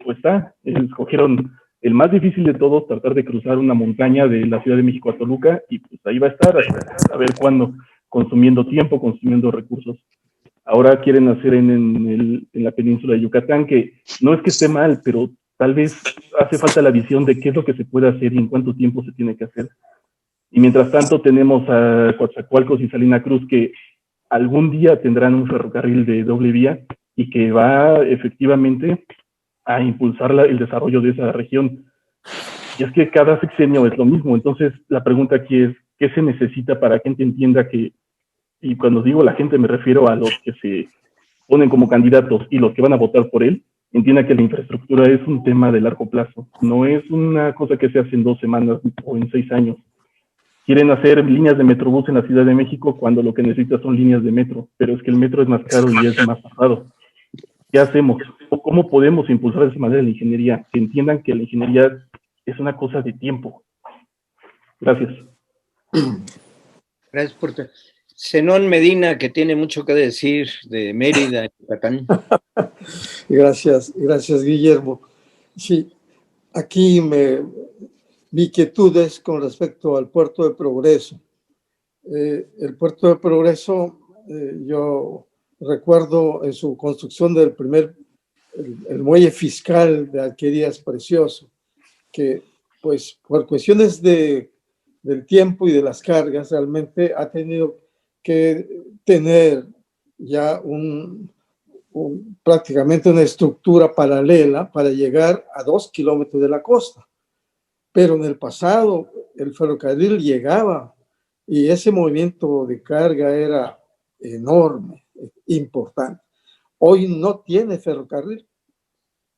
pues escogieron el más difícil de todos, tratar de cruzar una montaña de la Ciudad de México a Toluca, y pues ahí va a estar, a ver cuándo, consumiendo tiempo, consumiendo recursos. Ahora quieren hacer en la península de Yucatán, que no es que esté mal, pero tal vez hace falta la visión de qué es lo que se puede hacer y en cuánto tiempo se tiene que hacer. Y mientras tanto tenemos a Coatzacoalcos y Salina Cruz, que algún día tendrán un ferrocarril de doble vía y que va efectivamente a impulsar el desarrollo de esa región. Y es que cada sexenio es lo mismo. Entonces, la pregunta aquí es, ¿qué se necesita para que gente entienda que, y cuando digo la gente me refiero a los que se ponen como candidatos y los que van a votar por él, entienda que la infraestructura es un tema de largo plazo, no es una cosa que se hace en 2 semanas o en 6 años. Quieren hacer líneas de Metrobús en la Ciudad de México cuando lo que necesita son líneas de metro, pero es que el metro es más caro y es más pesado. ¿Qué hacemos? ¿Cómo podemos impulsar de esa manera la ingeniería? Que entiendan que la ingeniería es una cosa de tiempo. Gracias. Gracias por tu... Zenón Medina, que tiene mucho que decir de Mérida, Yucatán. Gracias, Guillermo. Sí, aquí mi inquietudes con respecto al Puerto de Progreso. El Puerto de Progreso, yo recuerdo en su construcción del el muelle fiscal de Alquerías Precioso, que pues por cuestiones del tiempo y de las cargas realmente ha tenido que tener ya prácticamente una estructura paralela para llegar a 2 kilómetros de la costa. Pero en el pasado el ferrocarril llegaba y ese movimiento de carga era enorme, importante. Hoy no tiene ferrocarril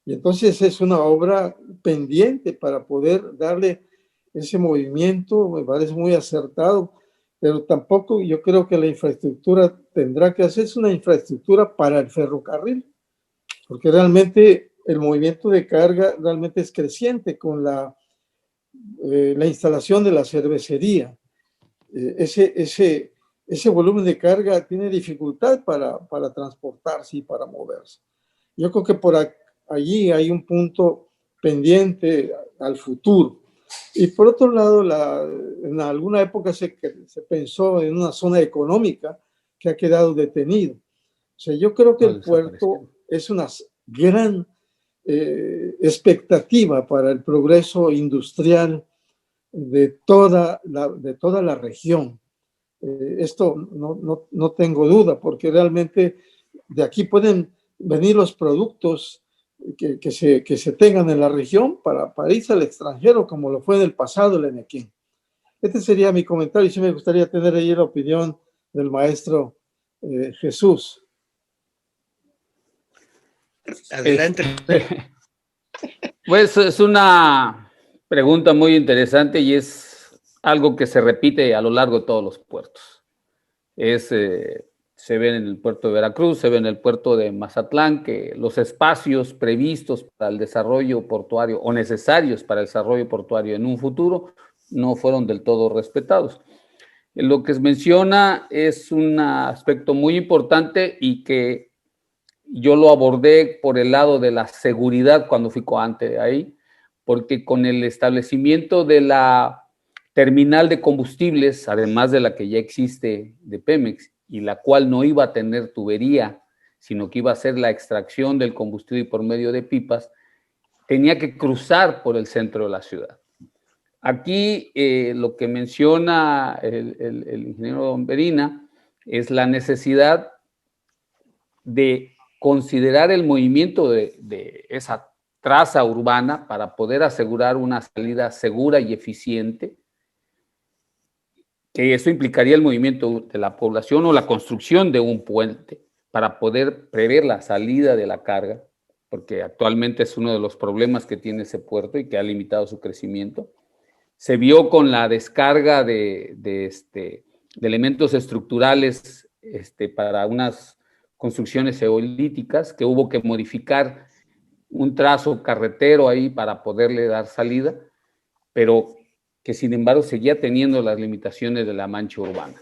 y entonces es una obra pendiente para poder darle ese movimiento. Me parece muy acertado, pero tampoco yo creo que la infraestructura tendrá que hacerse una infraestructura para el ferrocarril, porque realmente el movimiento de carga realmente es creciente con la instalación de la cervecería. Ese volumen de carga tiene dificultad para transportarse y para moverse. Yo creo que por allí hay un punto pendiente al futuro. Y por otro lado, en alguna época se pensó en una zona económica que ha quedado detenido. O sea, yo creo que el puerto es una gran expectativa para el progreso industrial de toda la región. Esto no tengo duda, porque realmente de aquí pueden venir los productos que se tengan en la región para irse al extranjero, como lo fue en el pasado el Enequén. Este sería mi comentario y sí me gustaría tener ahí la opinión del maestro Jesús. Adelante. Pues es una pregunta muy interesante y es algo que se repite a lo largo de todos los puertos. Se ve en el puerto de Veracruz, se ve en el puerto de Mazatlán, que los espacios previstos para el desarrollo portuario o necesarios para el desarrollo portuario en un futuro no fueron del todo respetados. Lo que se menciona es un aspecto muy importante y que yo lo abordé por el lado de la seguridad cuando fui coante de ahí, porque con el establecimiento de la terminal de combustibles, además de la que ya existe de Pemex, y la cual no iba a tener tubería, sino que iba a ser la extracción del combustible por medio de pipas, tenía que cruzar por el centro de la ciudad. Aquí lo que menciona el ingeniero Medina es la necesidad de considerar el movimiento de esa traza urbana para poder asegurar una salida segura y eficiente, que eso implicaría el movimiento de la población o la construcción de un puente para poder prever la salida de la carga, porque actualmente es uno de los problemas que tiene ese puerto y que ha limitado su crecimiento. Se vio con la descarga de elementos estructurales para unas construcciones eolíticas que hubo que modificar un trazo carretero ahí para poderle dar salida, pero que sin embargo seguía teniendo las limitaciones de la mancha urbana.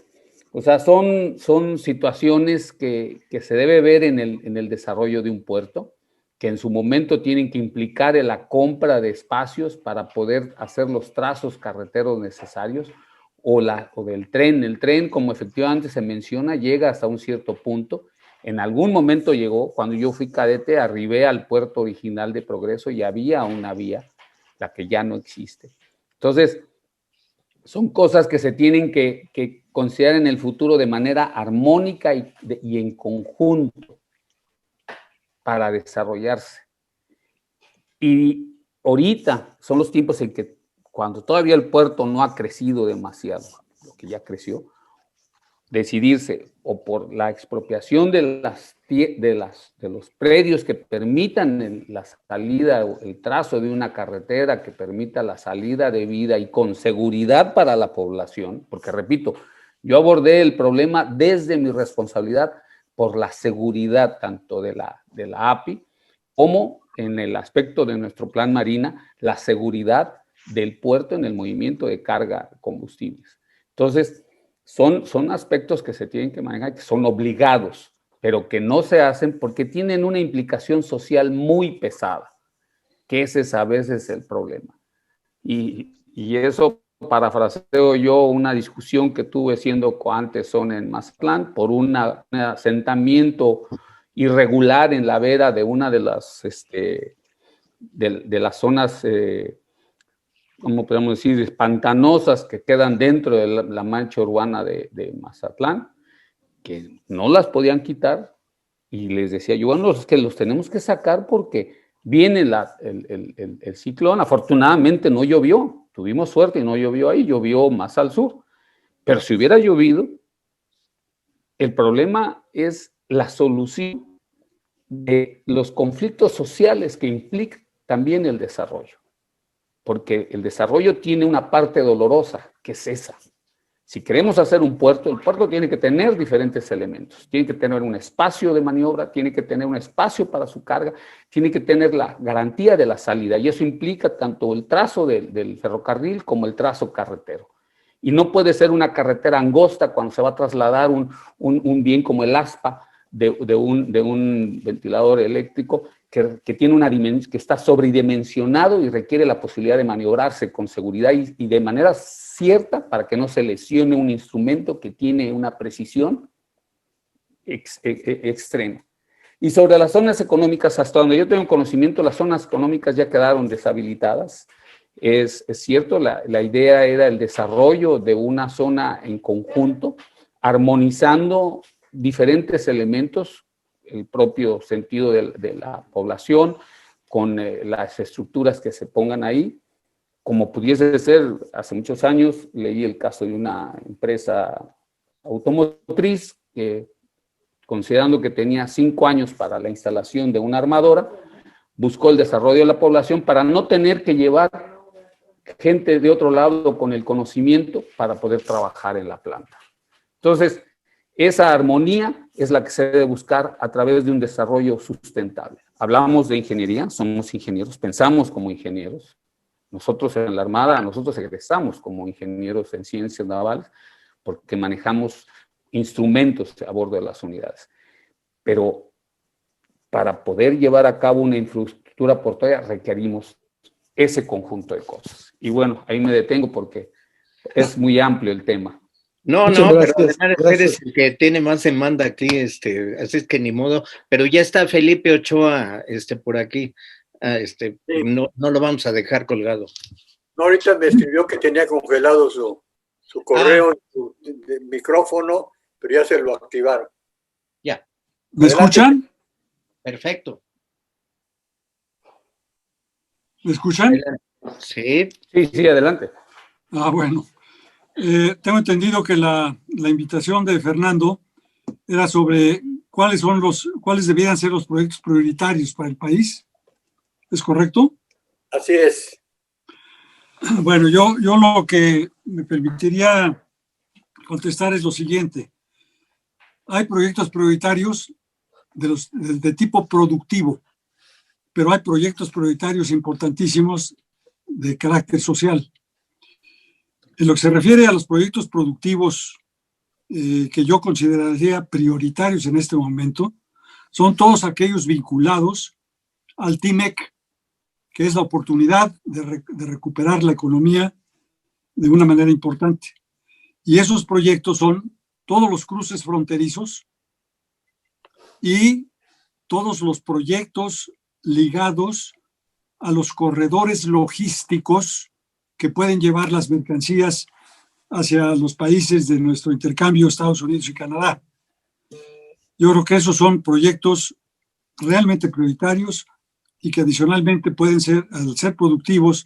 O sea, son situaciones que se debe ver en el desarrollo de un puerto, que en su momento tienen que implicar en la compra de espacios para poder hacer los trazos carreteros necesarios, o del tren. El tren, como efectivamente se menciona, llega hasta un cierto punto. En algún momento llegó, cuando yo fui cadete, arribé al puerto original de Progreso y había una vía, la que ya no existe. Entonces, son cosas que se tienen que considerar en el futuro de manera armónica y en conjunto para desarrollarse. Y ahorita son los tiempos en que, cuando todavía el puerto no ha crecido demasiado, lo que ya creció, decidirse o por la expropiación de los predios que permitan la salida o el trazo de una carretera que permita la salida de vida y con seguridad para la población, porque repito, yo abordé el problema desde mi responsabilidad por la seguridad tanto de la API como en el aspecto de nuestro plan Marina, la seguridad del puerto en el movimiento de carga de combustibles. Entonces, son aspectos que se tienen que manejar, que son obligados, pero que no se hacen porque tienen una implicación social muy pesada, que ese es a veces el problema. Y eso, parafraseo yo una discusión que tuve siendo coantezón en Mazatlán por un asentamiento irregular en la vera de una de las, de las zonas, ¿cómo podemos decir?, pantanosas que quedan dentro de la mancha urbana de Mazatlán, que no las podían quitar, y les decía yo, bueno, es que los tenemos que sacar porque viene el ciclón. Afortunadamente no llovió, tuvimos suerte y no llovió ahí, llovió más al sur, pero si hubiera llovido, el problema es la solución de los conflictos sociales que implica también el desarrollo. Porque el desarrollo tiene una parte dolorosa, que es esa. Si queremos hacer un puerto, el puerto tiene que tener diferentes elementos. Tiene que tener un espacio de maniobra, tiene que tener un espacio para su carga, tiene que tener la garantía de la salida. Y eso implica tanto el trazo del ferrocarril como el trazo carretero. Y no puede ser una carretera angosta cuando se va a trasladar un bien como el aspa de un ventilador eléctrico, que tiene una dimensión, que está sobredimensionado y requiere la posibilidad de maniobrarse con seguridad y de manera cierta para que no se lesione un instrumento que tiene una precisión extrema. Y sobre las zonas económicas, hasta donde yo tengo conocimiento, las zonas económicas ya quedaron deshabilitadas. Es cierto, la idea era el desarrollo de una zona en conjunto, armonizando diferentes elementos, el propio sentido de la población, con las estructuras que se pongan ahí, como pudiese ser. Hace muchos años leí el caso de una empresa automotriz que, considerando que tenía 5 años para la instalación de una armadora, buscó el desarrollo de la población para no tener que llevar gente de otro lado con el conocimiento para poder trabajar en la planta. Entonces, esa armonía es la que se debe buscar a través de un desarrollo sustentable. Hablamos de ingeniería, somos ingenieros, pensamos como ingenieros. Nosotros en la Armada, nosotros egresamos como ingenieros en ciencias navales porque manejamos instrumentos a bordo de las unidades. Pero para poder llevar a cabo una infraestructura portuaria requerimos ese conjunto de cosas. Y bueno, ahí me detengo porque es muy amplio el tema. No, pero además eres el que tiene más demanda aquí, así es que ni modo. Pero ya está Felipe Ochoa, por aquí. Sí. No lo vamos a dejar colgado. No, ahorita me escribió que tenía congelado su correo, su micrófono, pero ya se lo activaron. Ya. ¿Me escuchan? Perfecto. ¿Me escuchan? Sí. Sí, adelante. Bueno. Tengo entendido que la invitación de Fernando era sobre cuáles debieran ser los proyectos prioritarios para el país. ¿Es correcto? Así es. Bueno, yo lo que me permitiría contestar es lo siguiente. Hay proyectos prioritarios de tipo productivo. pero hay proyectos prioritarios importantísimos de carácter social. En lo que se refiere a los proyectos productivos que yo consideraría prioritarios en este momento, son todos aquellos vinculados al TIMEC, que es la oportunidad de recuperar la economía de una manera importante. Y esos proyectos son todos los cruces fronterizos y todos los proyectos ligados a los corredores logísticos que pueden llevar las mercancías hacia los países de nuestro intercambio, Estados Unidos y Canadá. Yo creo que esos son proyectos realmente prioritarios y que adicionalmente pueden ser, al ser productivos,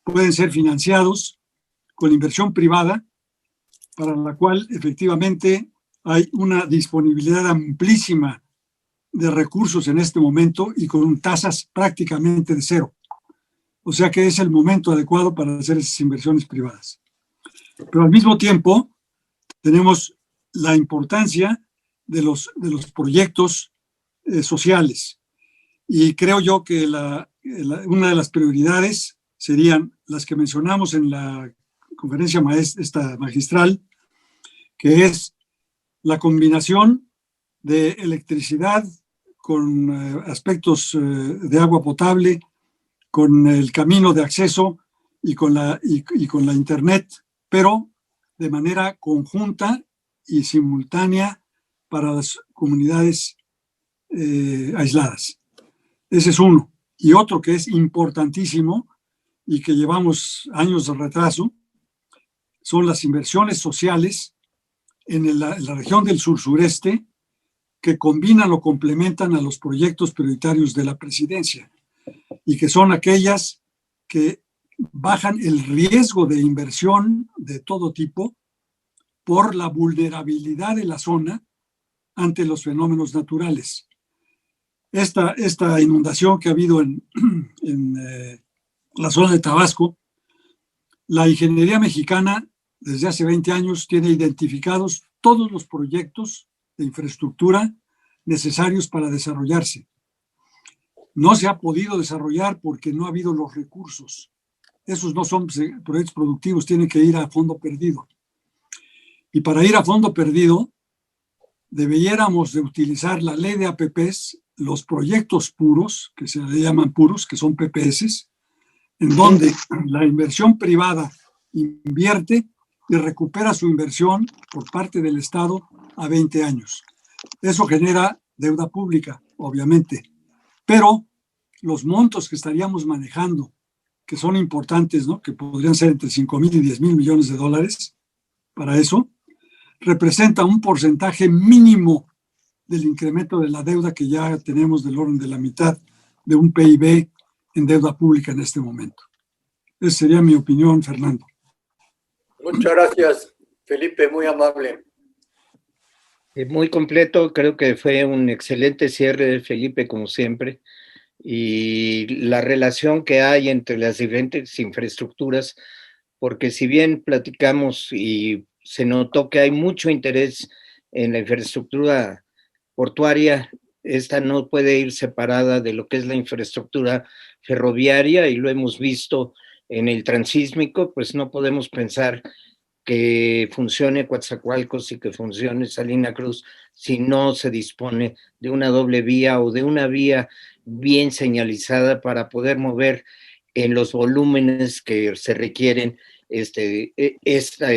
pueden ser financiados con inversión privada, para la cual efectivamente hay una disponibilidad amplísima de recursos en este momento y con tasas prácticamente de cero. O sea que es el momento adecuado para hacer esas inversiones privadas. Pero al mismo tiempo tenemos la importancia de los proyectos sociales. Y creo yo que una de las prioridades serían las que mencionamos en la conferencia magistral, que es la combinación de electricidad con aspectos de agua potable, con el camino de acceso y con la Internet, pero de manera conjunta y simultánea para las comunidades aisladas. Ese es uno. Y otro que es importantísimo y que llevamos años de retraso son las inversiones sociales en la región del sur-sureste que combinan o complementan a los proyectos prioritarios de la presidencia y que son aquellas que bajan el riesgo de inversión de todo tipo por la vulnerabilidad de la zona ante los fenómenos naturales. Esta inundación que ha habido en la zona de Tabasco, la ingeniería mexicana desde hace 20 años tiene identificados todos los proyectos de infraestructura necesarios para desarrollarse. No se ha podido desarrollar porque no ha habido los recursos. Esos no son proyectos productivos, tienen que ir a fondo perdido. Y para ir a fondo perdido, debiéramos de utilizar la ley de APPs, los proyectos puros, que se le llaman puros, que son PPS, en donde la inversión privada invierte y recupera su inversión por parte del Estado a 20 años. Eso genera deuda pública, obviamente, pero los montos que estaríamos manejando, que son importantes, ¿no?, que podrían ser entre 5,000 y 10,000 millones de dólares para eso, representa un porcentaje mínimo del incremento de la deuda que ya tenemos del orden de la mitad de un PIB en deuda pública en este momento. Esa sería mi opinión, Fernando. Muchas gracias, Felipe, muy amable. Muy completo, creo que fue un excelente cierre de Felipe, como siempre, y la relación que hay entre las diferentes infraestructuras, porque si bien platicamos y se notó que hay mucho interés en la infraestructura portuaria, esta no puede ir separada de lo que es la infraestructura ferroviaria, y lo hemos visto en el transísmico, pues no podemos pensar que funcione Coatzacoalcos y que funcione Salina Cruz si no se dispone de una doble vía o de una vía bien señalizada para poder mover en los volúmenes que se requieren estas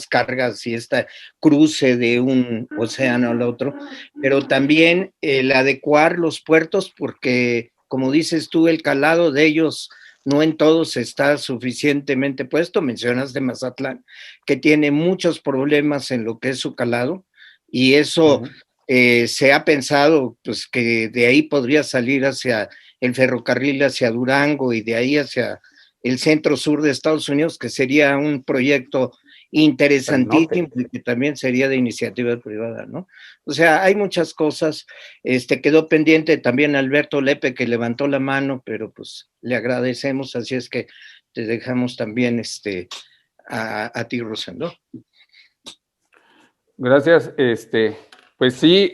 cargas y este cruce de un océano al otro, pero también el adecuar los puertos, porque como dices tú, el calado de ellos no en todos está suficientemente puesto. Mencionas de Mazatlán, que tiene muchos problemas en lo que es su calado, y eso se ha pensado pues que de ahí podría salir hacia el ferrocarril, hacia Durango, y de ahí hacia el centro sur de Estados Unidos, que sería un proyecto interesantísimo y que también sería de iniciativa privada, ¿no? O sea, hay muchas cosas. Quedó pendiente también Alberto Lepe, que levantó la mano, pero pues le agradecemos, así es que te dejamos también a ti, Rosendo. Gracias. Pues sí,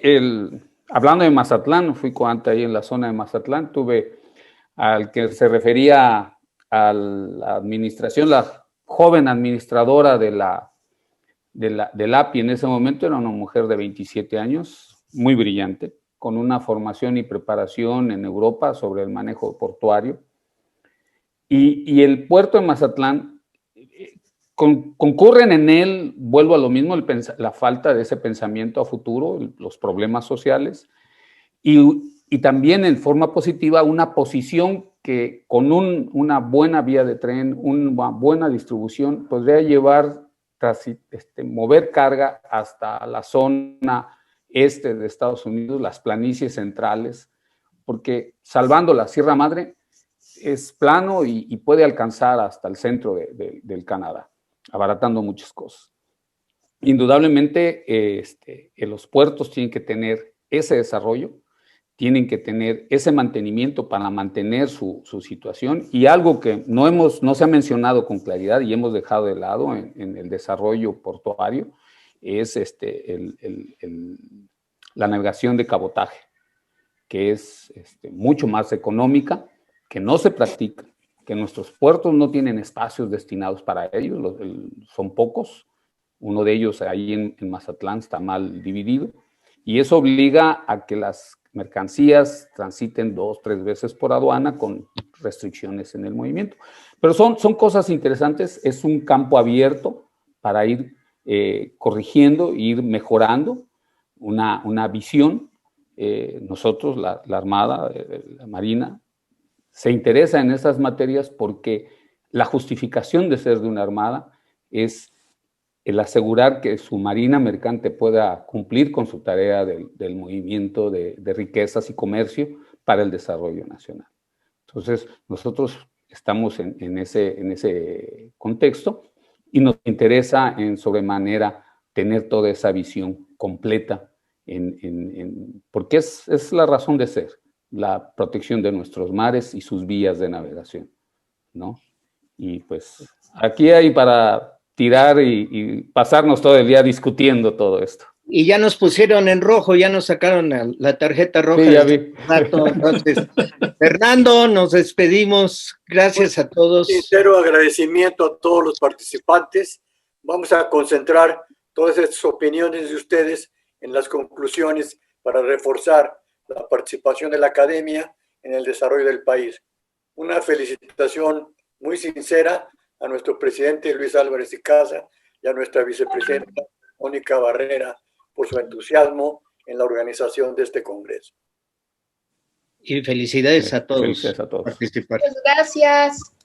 hablando de Mazatlán, fui coante ahí en la zona de Mazatlán, tuve al que se refería a la administración, la joven administradora del API en ese momento, era una mujer de 27 años, muy brillante, con una formación y preparación en Europa sobre el manejo portuario. Y el puerto de Mazatlán, concurren en él, vuelvo a lo mismo, la falta de ese pensamiento a futuro, los problemas sociales, y también en forma positiva una posición que con una buena vía de tren, una buena distribución, podría llevar, mover carga hasta la zona este de Estados Unidos, las planicies centrales, porque salvando la Sierra Madre es plano y puede alcanzar hasta el centro del Canadá, abaratando muchas cosas. Indudablemente, los puertos tienen que tener ese desarrollo, tienen que tener ese mantenimiento para mantener su situación, y algo que no se ha mencionado con claridad y hemos dejado de lado en el desarrollo portuario es la navegación de cabotaje, que es mucho más económica, que no se practica, que nuestros puertos no tienen espacios destinados para ellos, son pocos. Uno de ellos ahí en Mazatlán está mal dividido, y eso obliga a que las mercancías transiten 2, 3 veces por aduana con restricciones en el movimiento. Pero son cosas interesantes, es un campo abierto para ir corrigiendo, ir mejorando una visión. Nosotros, la Armada, la Marina, se interesa en esas materias porque la justificación de ser de una armada es el asegurar que su marina mercante pueda cumplir con su tarea del movimiento de riquezas y comercio para el desarrollo nacional. Entonces, nosotros estamos en ese contexto y nos interesa en sobremanera tener toda esa visión completa, porque es la razón de ser, la protección de nuestros mares y sus vías de navegación, ¿no? Y pues aquí hay para tirar y pasarnos todo el día discutiendo todo esto. Y ya nos pusieron en rojo, ya nos sacaron la tarjeta roja. Sí, ya vi. Rato. Entonces, Fernando, nos despedimos. Gracias a todos. Sincero agradecimiento a todos los participantes. Vamos a concentrar todas estas opiniones de ustedes en las conclusiones para reforzar la participación de la academia en el desarrollo del país. Una felicitación muy sincera a nuestro presidente Luis Álvarez y Casa y a nuestra vicepresidenta Mónica Barrera por su entusiasmo en la organización de este congreso. Y felicidades a todos. Felicidades a todos. Participar. Muchas gracias.